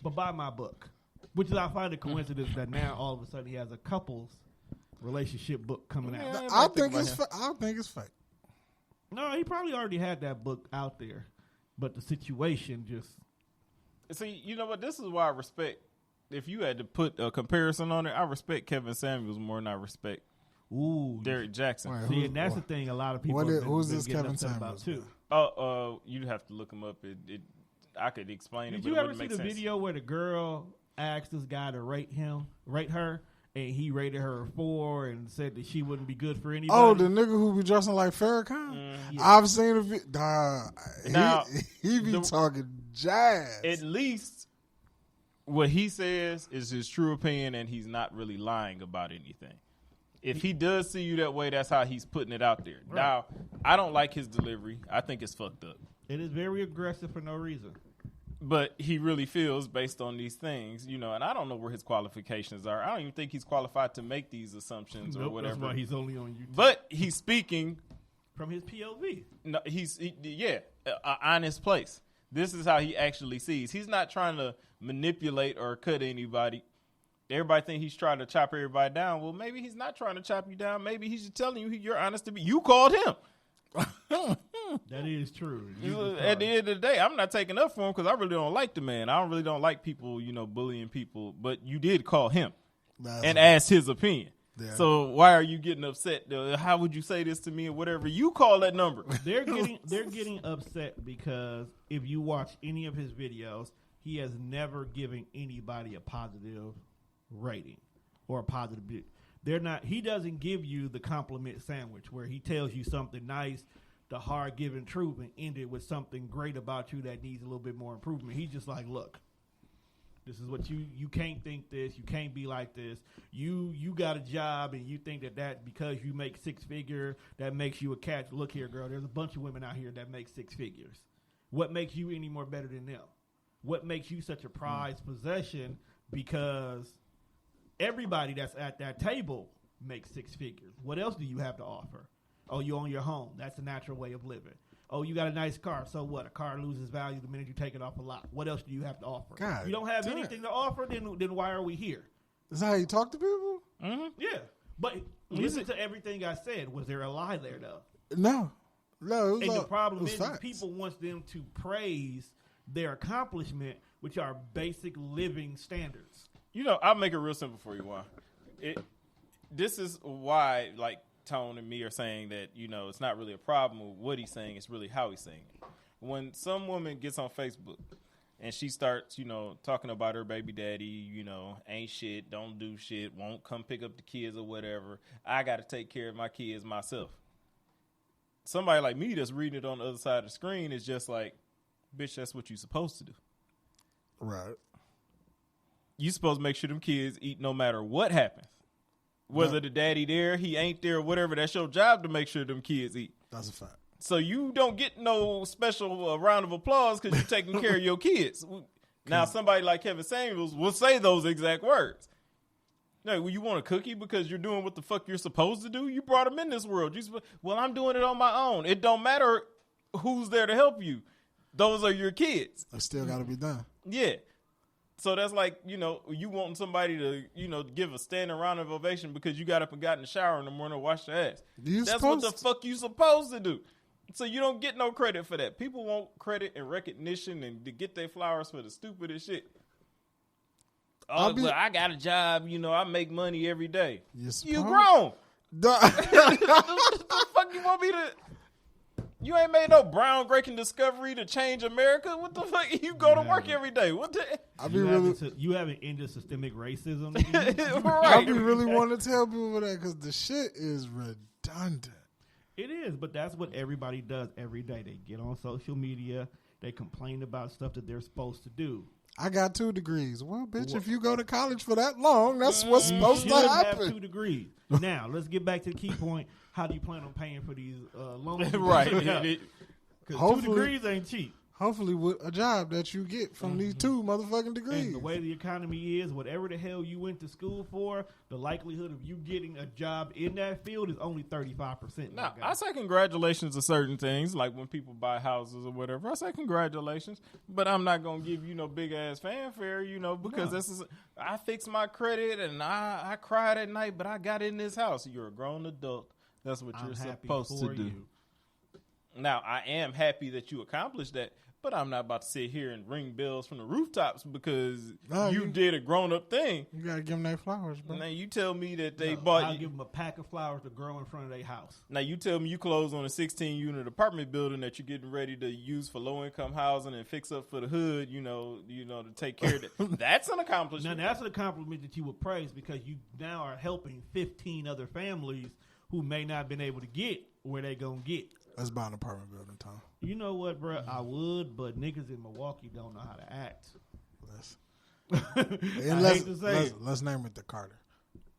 But buy my book, which is I find a coincidence that now all of a sudden he has a couples relationship book coming out. I think it's fake. No, he probably already had that book out there, but the situation just. See, you know what? This is why I respect. If you had to put a comparison on it, I respect Kevin Samuels more than I respect Derrick Jaxson. Right, See, and that's the thing. A lot of people who's been this getting Kevin upset Samuels about too. You'd have to look him up. I could explain it. Did but you it ever wouldn't see make the sense. video where the girl asked this guy to rate her, and he rated her a 4 and said that she wouldn't be good for anybody? Oh, the nigga who be dressing like Farrakhan? Yeah. I've seen a video. Now, he be talking jazz. At least what he says is his true opinion, and he's not really lying about anything. If he does see you that way, that's how he's putting it out there. Right. Now, I don't like his delivery. I think it's fucked up. It is very aggressive for no reason. But he really feels based on these things, and I don't know where his qualifications are. I don't even think he's qualified to make these assumptions or whatever. That's why he's only on YouTube. But he's speaking from his POV. No, an honest place. This is how he actually sees. He's not trying to manipulate or cut anybody. Everybody think he's trying to chop everybody down. Well, maybe he's not trying to chop you down. Maybe he's just telling you you're honest to be. You called him. That is true. At the end of the day, I'm not taking up for him because I really don't like the man. I really don't like people, bullying people. But you did call him and ask his opinion. Yeah. So why are you getting upset? How would you say this to me or whatever? You call that number. They're getting upset because if you watch any of his videos, he has never given anybody a positive rating or a positive. He doesn't give you the compliment sandwich where he tells you something nice, the hard given truth, and end it with something great about you that needs a little bit more improvement. He's just like, look, this is what you can't think this, you can't be like this. You got a job and you think that because you make 6 figures, that makes you a catch. Look here, girl, there's a bunch of women out here that make 6 figures. What makes you any more better than them? What makes you such a prized possession? Because everybody that's at that table makes 6 figures. What else do you have to offer? Oh, you own your home. That's a natural way of living. Oh, you got a nice car. So what? A car loses value the minute you take it off a lot. What else do you have to offer? God, you don't have anything to offer, then why are we here? Is that how you talk to people? Mm-hmm. Yeah. But listen to everything I said. Was there a lie there, though? No. And the problem is people want them to praise their accomplishment, which are basic living standards. I'll make it real simple for you, Juan. This is why, Tone and me are saying that, it's not really a problem with what he's saying. It's really how he's saying it. when some woman gets on Facebook and she starts, talking about her baby daddy, ain't shit, don't do shit, won't come pick up the kids or whatever. I got to take care of my kids myself. Somebody like me that's reading it on the other side of the screen is just like, bitch, that's what you supposed to do. Right. You supposed to make sure them kids eat no matter what happens. Whether the daddy there, he ain't there, whatever, that's your job to make sure them kids eat. That's a fact. So you don't get no special round of applause because you're taking care of your kids. Now, somebody like Kevin Samuels will say those exact words. No, you want a cookie because you're doing what the fuck you're supposed to do? You brought them in this world. Well, I'm doing it on my own. It don't matter who's there to help you. Those are your kids. It still got to be done. Yeah. So that's like, you wanting somebody to, give a standing round of ovation because you got up and got in the shower in the morning to wash your ass. That's what the fuck you supposed to do. So you don't get no credit for that. People want credit and recognition and to get their flowers for the stupidest shit. I got a job, I make money every day. You grown. The fuck you want me to... You ain't made no groundbreaking discovery to change America. What the fuck? You go to work every day. What the? You haven't ended systemic racism. Right. I be really wanting to tell people that because the shit is redundant. It is, but that's what everybody does every day. They get on social media. They complain about stuff that they're supposed to do. I got 2 degrees. Well, bitch, if you go to college for that long, that's what's supposed to happen. Have 2 degrees. Now, let's get back to the key point. How do you plan on paying for these loans? Right. Because 2 degrees ain't cheap. Hopefully with a job that you get from these 2 motherfucking degrees. And the way the economy is, whatever the hell you went to school for, the likelihood of you getting a job in that field is only 35%. Now, I say congratulations to certain things, like when people buy houses or whatever. I say congratulations, but I'm not going to give you no big-ass fanfare, because I fixed my credit and I cried at night, but I got in this house. You're a grown adult. That's what you're supposed to do. Now, I am happy that you accomplished that, but I'm not about to sit here and ring bells from the rooftops because you did a grown-up thing. You got to give them their flowers, bro. Now, you tell me that I'll give them a pack of flowers to grow in front of their house. Now, you tell me you close on a 16-unit apartment building that you're getting ready to use for low-income housing and fix up for the hood, to take care of that. That's an accomplishment. Now, that's an accomplishment that you would praise because you now are helping 15 other families who may not have been able to get where they going to get. Let's buy an apartment building, Tom. You know what, bro? I would, but niggas in Milwaukee don't know how to act. Let's name it the Carter.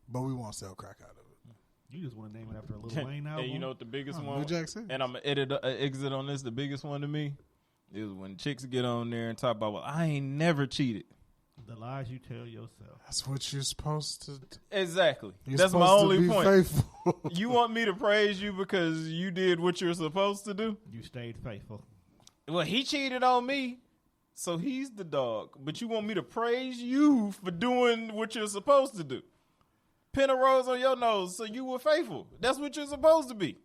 But we won't sell crack out of it. You just want to name it after a Lil Wayne album? And you know what the biggest one? New Jack City. And I'm going to exit on this. The biggest one to me is when chicks get on there and talk about, well, I ain't never cheated. The lies you tell yourself. That's what you're supposed to do. Exactly. You're That's my only point. Faithful. You want me to praise you because you did what you're supposed to do? You stayed faithful. Well, he cheated on me, so he's the dog. But you want me to praise you for doing what you're supposed to do? Pin a rose on your nose, so you were faithful. That's what you're supposed to be.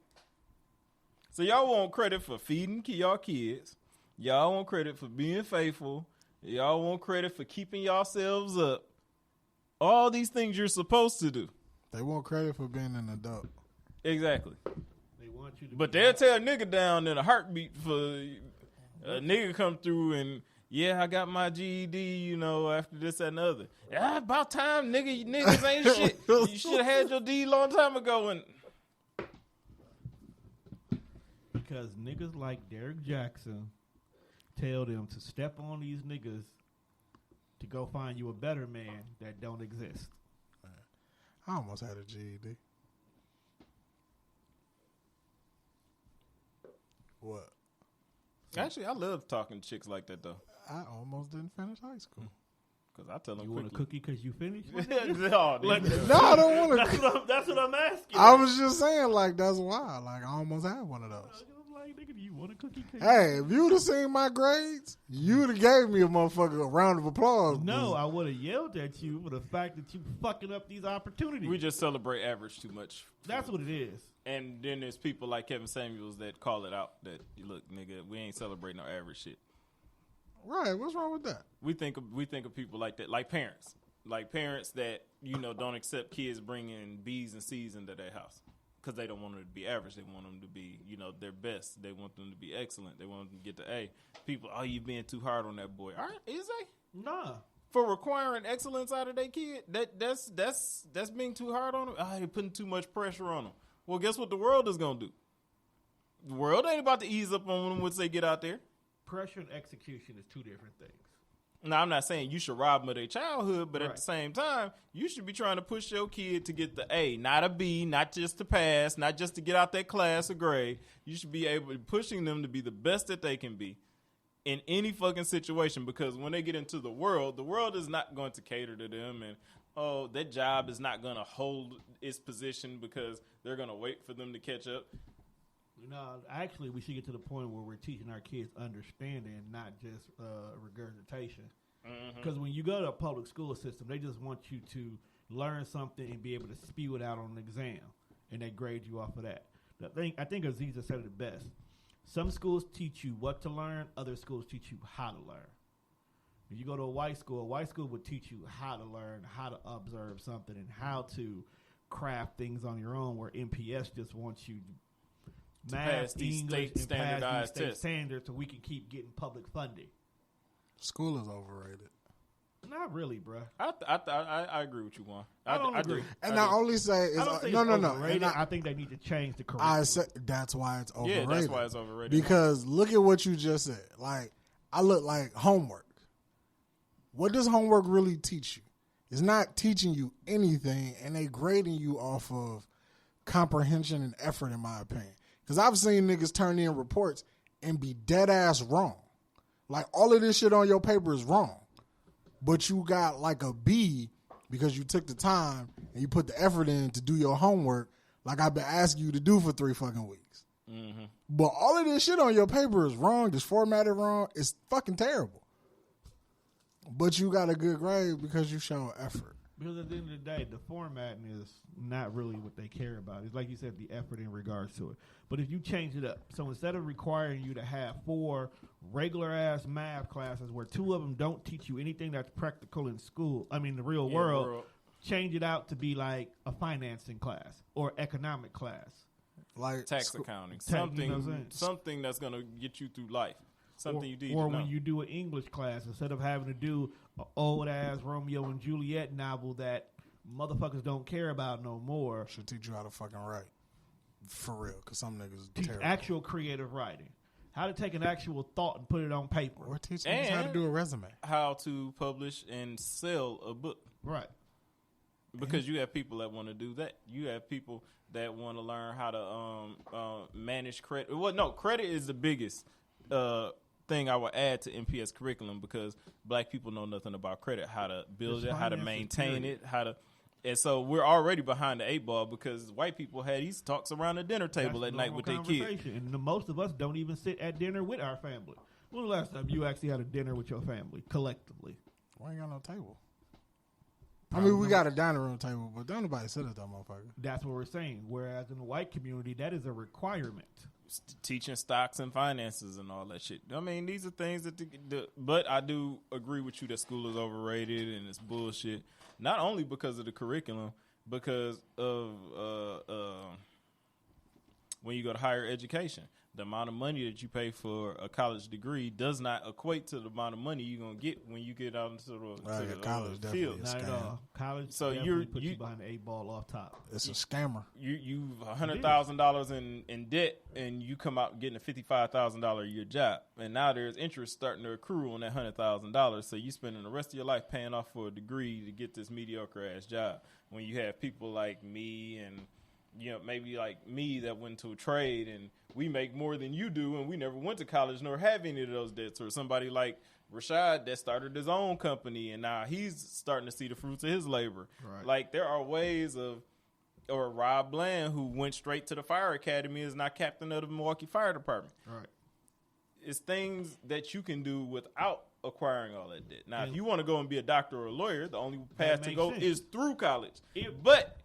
So y'all want credit for feeding y'all kids. Y'all want credit for being faithful. Y'all want credit for keeping yourselves up. All these things you're supposed to do. They want credit for being an adult. Exactly. They want you to but they'll tear a nigga down in a heartbeat for a nigga come through and, I got my GED, after this, that, and the other. Yeah, about time, nigga. You niggas ain't shit. You should have had your D long time ago. And because niggas like Derrick Jaxson tell them to step on these niggas to go find you a better man that don't exist. I almost had a GED. What? Actually, I love talking to chicks like that, though. I almost didn't finish high school. Because I tell them you want a cookie because you finished? No, I don't want to. That's what I'm asking. I was just saying, that's why. I almost had one of those. Nigga, do you want a cookie? Hey, if you would have seen my grades, you would have gave me a round of applause. No, I would have yelled at you for the fact that you fucking up these opportunities. We just celebrate average too much. That's what it is. And then there's people like Kevin Samuels that call it out that, look, nigga, we ain't celebrating no average shit. Right, what's wrong with that? We think of people like that, like parents that, don't accept kids bringing B's and C's into their house. because they don't want them to be average. They want them to be, their best. They want them to be excellent. They want them to get the A. People, you being too hard on that boy. All right, is they? Nah. For requiring excellence out of their kid, that's being too hard on them. They're putting too much pressure on them. Well, guess what the world is gonna do? The world ain't about to ease up on them once they get out there. Pressure and execution is two different things. Now, I'm not saying you should rob them of their childhood, but at the same time, you should be trying to push your kid to get the A, not a B, not just to pass, not just to get out that class or grade. You should be pushing them to be the best that they can be in any fucking situation, because when they get into the world is not going to cater to them, and that job is not going to hold its position because they're going to wait for them to catch up. No, actually, we should get to the point where we're teaching our kids understanding, not just regurgitation. Because when you go to a public school system, they just want you to learn something and be able to spew it out on an exam, and they grade you off of that. I think Aziza said it the best. Some schools teach you what to learn. Other schools teach you how to learn. When you go to a white school would teach you how to learn, how to observe something, and how to craft things on your own, where MPS just wants you to pass these English, state standardized state tests. standards so we can keep getting public funding. School is overrated. Not really, bro. I agree with you, Juan. I don't agree. And I only say is no. And I think they need to change the curriculum. I say that's why it's overrated. Yeah, that's why it's overrated. Because look at what you just said. Like, I look like homework. What does homework really teach you? It's not teaching you anything, and they grading you off of comprehension and effort, in my opinion. Because I've seen niggas turn in reports and be dead ass wrong. Like, all of this shit on your paper is wrong. But you got like a B because you took the time and you put the effort in to do your homework like I've been asking you to do for 3 fucking weeks. Mm-hmm. But all of this shit on your paper is wrong, just formatted wrong. It's fucking terrible. But you got a good grade because you show effort. Because at the end of the day, the formatting is not really what they care about. It's like you said, the effort in regards to it. But if you change it up, so instead of requiring you to have 4 regular-ass math classes where 2 of them don't teach you anything that's practical in school, the real world, change it out to be like a financing class or economic class. Like tax accounting. Something that's going to get you through life. Something you need to know. Or when you do an English class, instead of having to do an old-ass Romeo and Juliet novel that motherfuckers don't care about no more. Should teach you how to fucking write. For real, because some niggas teach terrible. Actual creative writing. How to take an actual thought and put it on paper. Or teach niggas how to do a resume. How to publish and sell a book. Right. Because you have people that want to do that. You have people that want to learn how to manage credit. Well, no, credit is the biggest thing I would add to MPS curriculum, because black people know nothing about credit, how to build it, how to maintain it, and so we're already behind the 8 ball, because white people had these talks around the dinner table at night with their kids. And most of us don't even sit at dinner with our family. When was the last time you actually had a dinner with your family collectively? Why ain't got no table? We got a dining room table, but don't nobody sit at that motherfucker. That's what we're saying. Whereas in the white community, that is a requirement. Teaching stocks and finances and all that shit. These are things that but I do agree with you that school is overrated and it's bullshit. Not only because of the curriculum, because of when you go to higher education, the amount of money that you pay for a college degree does not equate to the amount of money you're gonna get when you get out into the college field. Not at all. College, so you behind the 8 ball off top. It's a scammer. You $100,000 in debt, and you come out getting a $55,000 a year job, and now there's interest starting to accrue on that $100,000. So you spending the rest of your life paying off for a degree to get this mediocre ass job. When you have people like me and maybe like me that went to a trade and we make more than you do, and we never went to college nor have any of those debts, or somebody like Rashad that started his own company and now he's starting to see the fruits of his labor. Right. Like, there are ways of, or Rob Bland, who went straight to the fire academy, is not captain of the Milwaukee Fire Department. Right. It's things that you can do without acquiring all that debt. Now, if you want to go and be a doctor or a lawyer, the only path to go is through college. But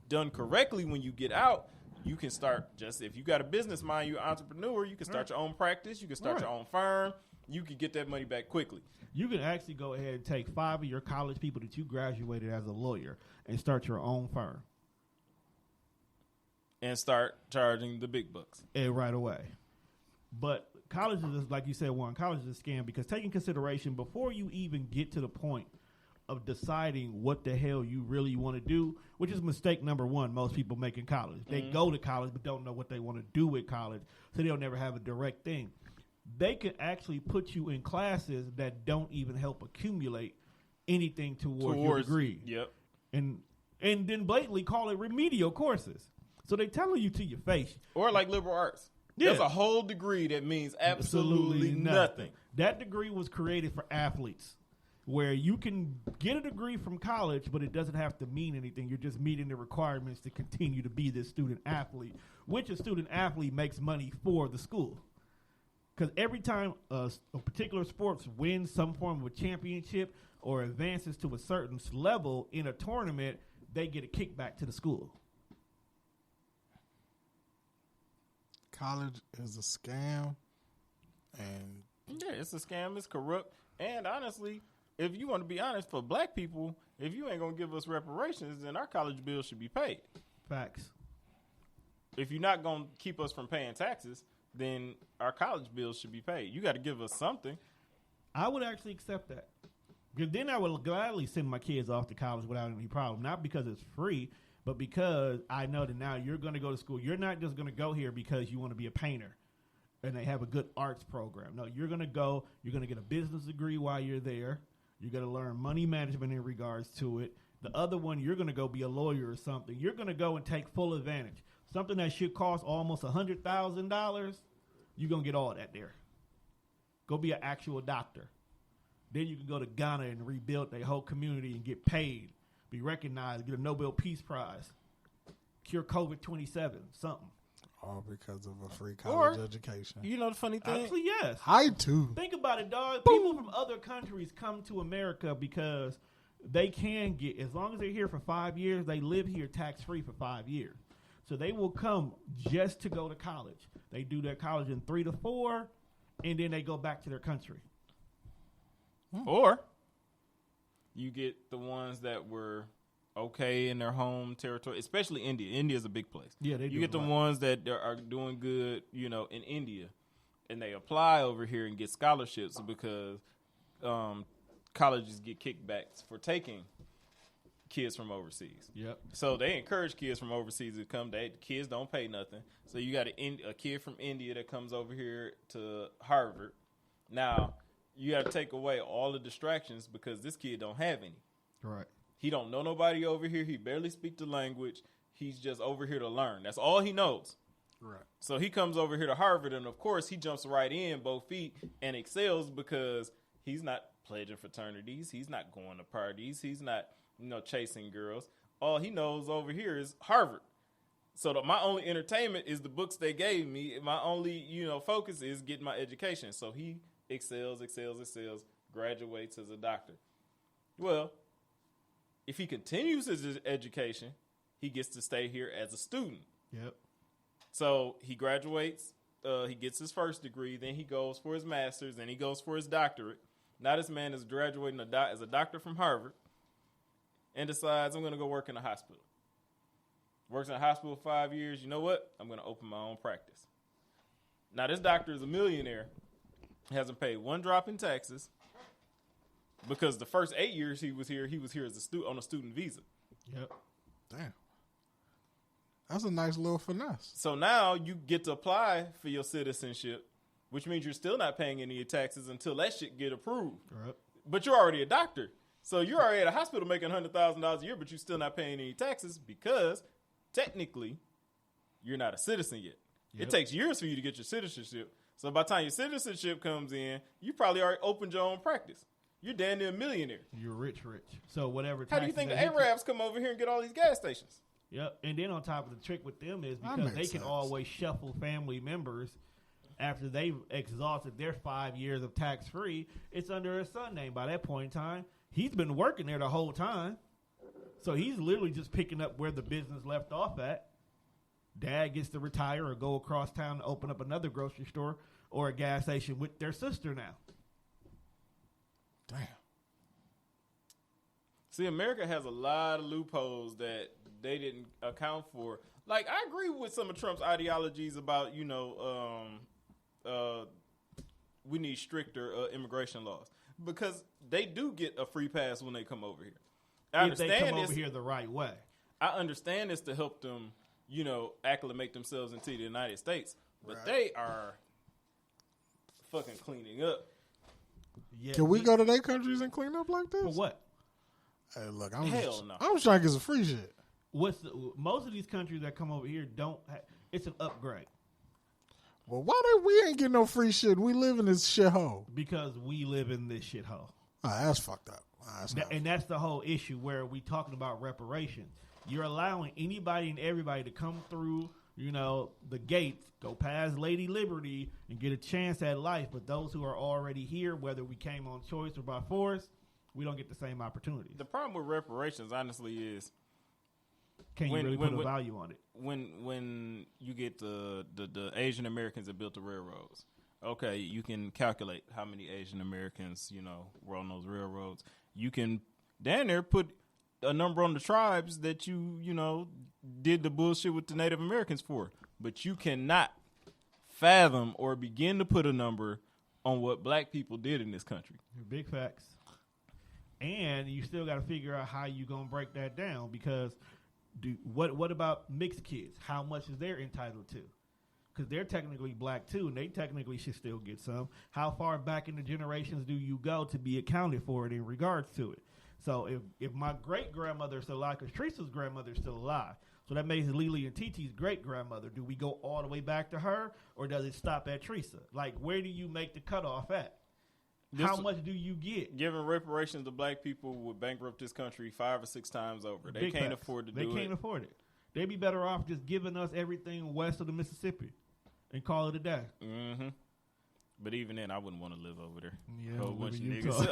done correctly, when you get out, you can start, just if you got a business mind, you're an entrepreneur, you can start your own practice, you can start your own firm, you can get that money back quickly. You can actually go ahead and take 5 of your college people that you graduated as a lawyer and start your own firm. and start charging the big bucks. And right away. But colleges, is like you said, one, college is a scam because taking consideration before you even get to the point of deciding what the hell you really want to do, which is mistake number one most people make in college. They go to college but don't know what they want to do with college, so they'll never have a direct thing. They can actually put you in classes that don't even help accumulate anything towards your degree. Yep. And then blatantly call it remedial courses. So they telling you to your face. Or like liberal arts. Yeah. There's a whole degree that means absolutely nothing. That degree was created for athletes, where you can get a degree from college, but it doesn't have to mean anything. You're just meeting the requirements to continue to be this student athlete, which a student athlete makes money for the school. Because every time a particular sports wins some form of a championship or advances to a certain level in a tournament, they get a kickback to the school. College is a scam, and Yeah, it's a scam. It's corrupt. And honestly, if you want to be honest, for black people, if you ain't going to give us reparations, then our college bills should be paid. Facts. If you're not going to keep us from paying taxes, then our college bills should be paid. You got to give us something. I would actually accept that. Because then I would gladly send my kids off to college without any problem. Not because it's free, but because I know that now you're going to go to school. You're not just going to go here because you want to be a painter and they have a good arts program. No, you're going to go. You're going to get a business degree while you're there. You're going to learn money management in regards to it. The other one, you're going to go be a lawyer or something. You're going to go and take full advantage. Something that should cost almost $100,000, you're going to get all that there. Go be an actual doctor. Then you can go to Ghana and rebuild their whole community and get paid, be recognized, get a Nobel Peace Prize, cure COVID-27, something. all because of a free college education. You know the funny thing? Actually, yes. I too. Think about it, dog. People from other countries come to America because they can get, as long as they're here for 5 years, they live here tax-free for 5 years. So they will come just to go to college. They do their college in 3 to 4, and then they go back to their country. Or you get the ones that were okay in their home territory, especially India. India is a big place. Yeah, they do You get the ones that are doing good, you know, in India, and they apply over here and get scholarships because colleges get kickbacks for taking kids from overseas. Yep. So they encourage kids from overseas to come. The kids don't pay nothing. So you got a kid from India that comes over here to Harvard. Now, you got to take away all the distractions because this kid don't have any. Right. He don't know nobody over here. He barely speak the language. He's just over here to learn. That's all he knows. Right. So he comes over here to Harvard, and of course he jumps right in both feet and excels because he's not pledging fraternities. He's not going to parties. He's not, chasing girls. All he knows over here is Harvard. So my only entertainment is the books they gave me. My only, focus is getting my education. So he excels, graduates as a doctor. Well, if he continues his education, he gets to stay here as a student. Yep. So he graduates, he gets his first degree, then he goes for his master's, then he goes for his doctorate. Now this man is graduating as a doctor from Harvard and decides, I'm going to go work in a hospital. Works in a hospital 5 years. You know what? I'm going to open my own practice. Now this doctor is a millionaire. Hasn't paid one drop in taxes because the first 8 years he was here as on a student visa. Yep. Damn. That's a nice little finesse. So now you get to apply for your citizenship, which means you're still not paying any taxes until that shit get approved. Right. But you're already a doctor. So you're already at a hospital making $100,000 a year, but you're still not paying any taxes because technically you're not a citizen yet. Yep. It takes years for you to get your citizenship. So by the time your citizenship comes in, you probably already opened your own practice. You're damn near a millionaire. You're rich. So whatever. How do you think the taxes that Arabs come over here and get all these gas stations? Yep. And then on top of the trick with them is That because they makes can sense. always shuffle family members after they've exhausted their 5 years of tax free. It's under his son's name. By that point in time, he's been working there the whole time. So he's literally just picking up where the business left off at. Dad gets to retire or go across town to open up another grocery store or a gas station with their sister now. Damn. See, America has a lot of loopholes that they didn't account for. Like, I agree with some of Trump's ideologies about, we need stricter immigration laws because they do get a free pass when they come over here. If they come over here the right way. I understand this to help them, acclimate themselves into the United States, but they are fucking cleaning up. Yeah, can we go to their countries and clean up like this? For what? Hey, look, no. I'm just trying to get some free shit. Most of these countries that come over here it's an upgrade. Well, why we ain't getting no free shit? We live in this shithole. Because we live in this shithole. Oh, that's fucked up. That's the whole issue where we talking about reparations. You're allowing anybody and everybody to come through, the gates, go past Lady Liberty, and get a chance at life. But those who are already here, whether we came on choice or by force, we don't get the same opportunities. The problem with reparations, honestly, is can you really put a value on it? When you get the Asian Americans that built the railroads, okay, you can calculate how many Asian Americans, were on those railroads. You can down there put a number on the tribes that you did the bullshit with the Native Americans for, but you cannot fathom or begin to put a number on what black people did in this country. Big facts. And you still got to figure out how you gonna break that down because what about mixed kids? How much is they're entitled to? Because they're technically black too, and they technically should still get some. How far back in the generations do you go to be accounted for it in regards to it? So if my great-grandmother is still alive, because Teresa's grandmother is still alive, so that makes Lily and Titi's great-grandmother. Do we go all the way back to her, or does it stop at Teresa? Like, where do you make the cutoff at? How much do you get? Giving reparations to black people would bankrupt this country 5 or 6 times over. They can't afford to do it. They can't afford it. They'd be better off just giving us everything west of the Mississippi and call it a day. Mm-hmm. But even then, I wouldn't want to live over there. Yeah, whole bunch of niggas.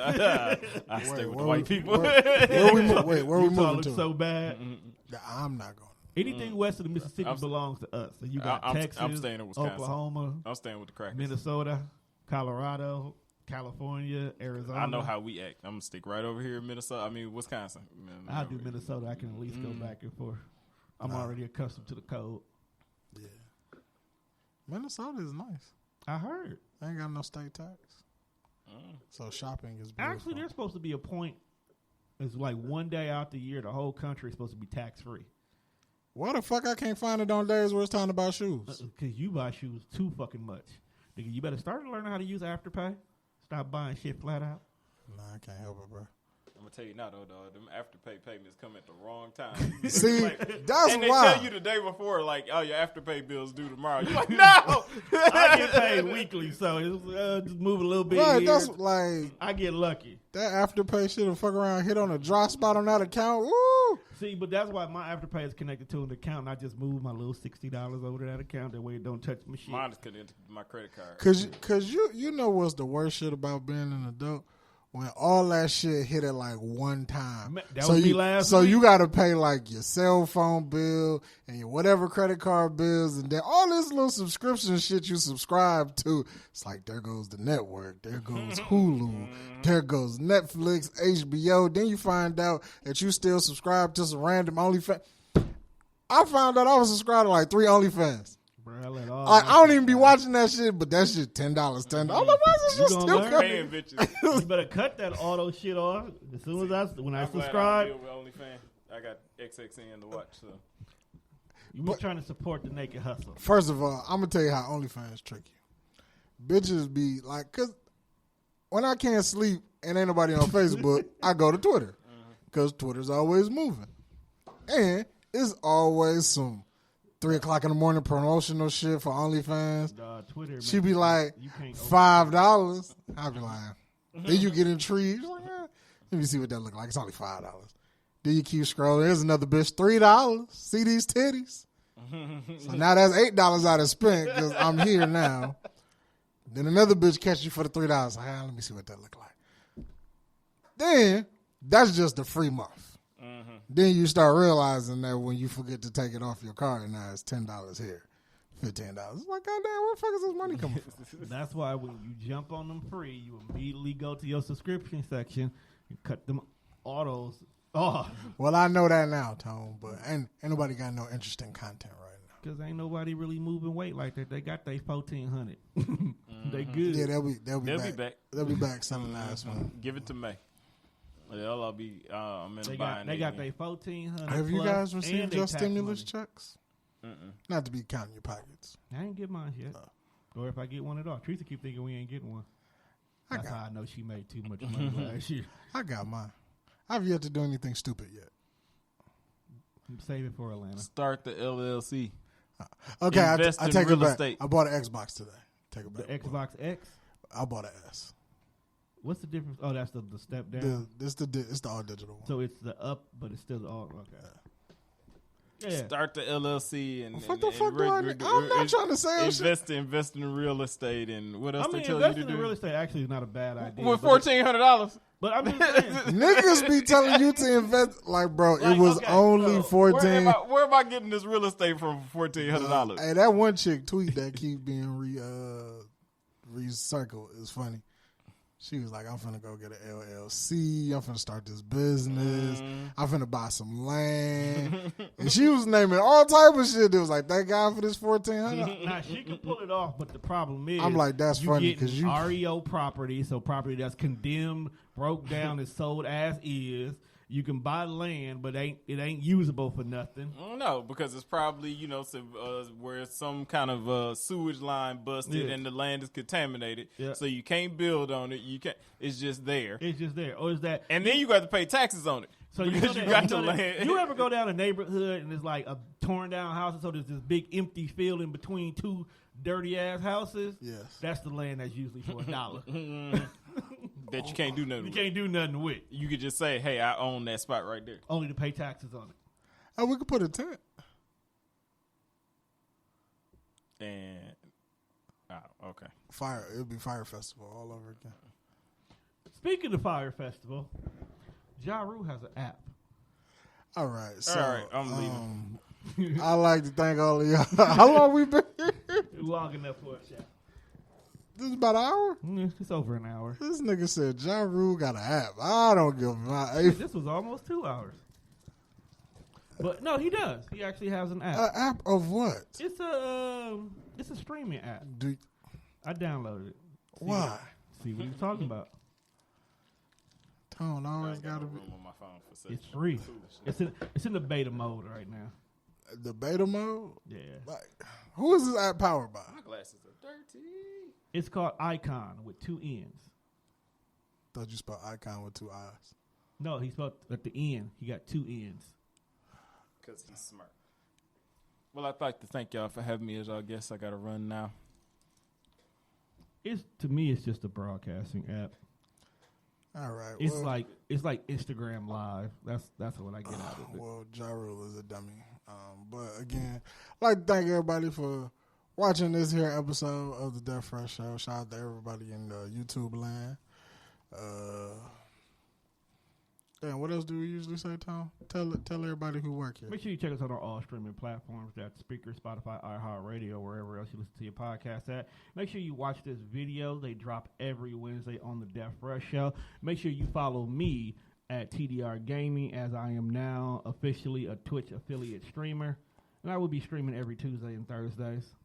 I stay with the white people. Where we moving to? So bad. I'm not going. Anything west of the Mississippi belongs to us. So you got Texas, I'm staying in Wisconsin. Oklahoma. I'm staying with the crackers. Minnesota, Colorado, California, Arizona. I know how we act. I'm going to stick right over here in Wisconsin. I'll do Minnesota. I can at least go back and forth. I'm already accustomed to the code. Yeah. Minnesota is nice. I heard. They ain't got no state tax. So shopping is beautiful. Actually, there's supposed to be a point. It's like one day out the year, the whole country is supposed to be tax-free. Why the fuck I can't find it on days where it's time to buy shoes? Because you buy shoes too fucking much. Nigga, you better start learning how to use Afterpay. Stop buying shit flat out. Nah, I can't help it, bro. I'm gonna tell you now, though, dog. Them Afterpay payments come at the wrong time. See, that's and why. they tell you the day before, like, oh, your Afterpay bill's due tomorrow. You're like, no! I get paid weekly, so it's just move a little bit Right, here. that's like I get lucky. that Afterpay shit will fuck around, hit on a dry spot on that account. Woo! See, but that's why my Afterpay is connected to an account, and I just move my little $60 over to that account. That way it don't touch my shit. Mine is connected to my credit card. Cause you know what's the worst shit about being an adult? When all that shit hit at like one time. That was me last week. You got to pay like your cell phone bill and your whatever credit card bills and then all this little subscription shit you subscribe to. It's like there goes the network. There goes Hulu. There goes Netflix, HBO. Then you find out that you still subscribe to some random OnlyFans. I found out I was subscribed to like 3 OnlyFans. Bro, I don't even be watching that shit, but that shit $10. I'm like, why is this shit still coming? Bitches. You better cut that auto shit off as soon as when I I'm subscribe. glad I don't deal with OnlyFans. I got XXN to watch. So. You be trying to support the naked hustle. First of all, I'm gonna tell you how OnlyFans trick you. Bitches be like, cause when I can't sleep and ain't nobody on Facebook, I go to Twitter, cause Twitter's always moving, and it's always some 3 o'clock in the morning promotional shit for OnlyFans. Twitter. She be like $5. I be like, then you get intrigued. Like, let me see what that look like. It's only $5. Then you keep scrolling. There's another bitch, $3. See these titties. So now that's $8 I done spent because I'm here now. Then another bitch catch you for the $3. Like, let me see what that look like. Then that's just the free month. Then you start realizing that when you forget to take it off your card, now it's $10 here, $15. It's like, goddamn, where the fuck is this money coming from? That's why when you jump on them free, you immediately go to your subscription section and cut them autos Oh, Well, I know that now, Tone, but ain't nobody got no interesting content right now. because ain't nobody really moving weight like that. They got their 1,400. They good. Yeah, they'll be back. They'll be back selling last one. Give it to May. They'll be. I'm in They the got buying. they got their 1,400. Have you plus, guys and received they your tax stimulus money. checks? Not to be counting your pockets. I ain't get mine yet. Or if I get one at all. Teresa keep thinking we ain't getting one. That's how I know she made too much money last year. I got mine. I've yet to do anything stupid yet. Save it for Atlanta. Start the LLC. Okay, I Invest in take real it back. estate. I bought an Xbox today. Take it The back. Xbox X? I bought an S. What's the difference? Oh, that's the step down. It's the all digital one. So it's the up, but it's still the all. Okay. Yeah. Start the LLC and What the fuck do I need? I'm not trying to say shit. invest in real estate and what else I mean, they tell you to investing in do real estate actually is not a bad idea. with but $1,400. But I'm just saying. Niggas be telling you to invest. Like, bro, Like, it was okay, only so 14. Where am I getting this real estate from for $1,400? Hey, that one chick tweet that keep being recycled is funny. She was like, I'm finna go get an LLC. I'm finna start this business. I'm finna buy some land. And she was naming all type of shit. It was like, thank God for this $1,400. Now she can pull it off, but the problem is, I'm like, that's you funny, getting 'cause you- REO property, so property that's condemned, broke down, and sold as is. You can buy land, but it ain't usable for nothing. No, because it's probably where some kind of sewage line busted Yeah. and the land is contaminated, Yeah. so you can't build on it. You can't. It's just there, It's just there. Or is that? and then you got to pay taxes on it. So because you got the land. You ever go down a neighborhood and it's like a torn down house, so there's this big empty field in between two dirty ass houses? Yes. That's the land that's usually for $1. That you can't do nothing. You with. can't do nothing with. You could just say, "Hey, I own that spot right there." Only to pay taxes on it. Oh, we could put a tent. And okay. Fire. It would be Fire Festival all over again. Speaking of Fire Festival, Ja Rule has an app. All right. So, All right, I'm leaving. I like to thank all of y'all. How long we been here? Long enough for a chat. This is about an hour? It's over an hour. This nigga said Ja Rule got an app. I don't give a This was almost 2 hours. But no, he does. He actually has an app. An app of what? It's a streaming app. I downloaded it. Why? See what he's talking about. Tone always I got got to no be. room on my phone for such It's free. foolishness. It's in the beta mode right now. The beta mode? Yeah. Like, who is this app powered by? My glasses are dirty. It's called Icon with 2 N's. Thought you spelled icon with 2 eyes. No, he spelled at the end. He got 2 N's. Because he's smart. Well, I'd like to thank y'all for having me as y'all guests. I got to run now. To me, it's just a broadcasting app. All right. It's like Instagram Live. That's what I get out of it. Well, Ja Rule is a dummy. But again, I'd like to thank everybody for watching this here episode of the Death Fresh Show. Shout out to everybody in YouTube land. Damn, what else do we usually say, Tom? Tell everybody who work here. Make sure you check us out on all streaming platforms. That's Speaker, Spotify, iHeartRadio, wherever else you listen to your podcast at. Make sure you watch this video. They drop every Wednesday on the Death Fresh Show. Make sure you follow me at TDR Gaming, as I am now officially a Twitch affiliate streamer. And I will be streaming every Tuesday and Thursdays.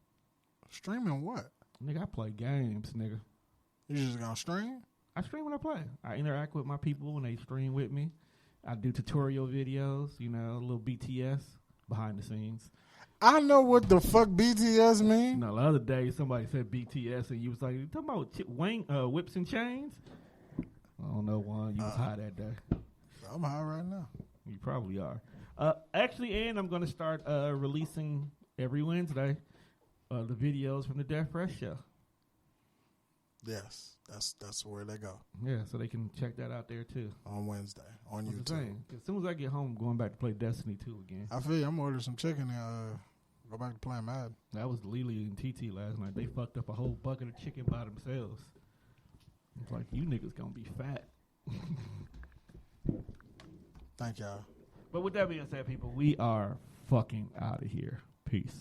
Streaming what? Nigga, I play games, nigga. You just gonna stream? I stream when I play. I interact with my people when they stream with me. I do tutorial videos, a little BTS behind the scenes. I know what the fuck BTS mean. The other day somebody said BTS and you was like, you talking about whips and chains? I don't know, Juan. You was high that day. I'm high right now. You probably are. Actually, and I'm going to start releasing every Wednesday the videos from the Death Fresh Show. Yes, that's where they go. Yeah, so they can check that out there too. On Wednesday, on That's the YouTube. thing. As soon as I get home, I'm going back to play Destiny 2 again. I feel you. I'm ordering some chicken and go back to playing Madden. That was Lily and TT last night. They fucked up a whole bucket of chicken by themselves. It's like, you niggas gonna be fat. Thank y'all. But with that being said, people, we are fucking out of here. Peace.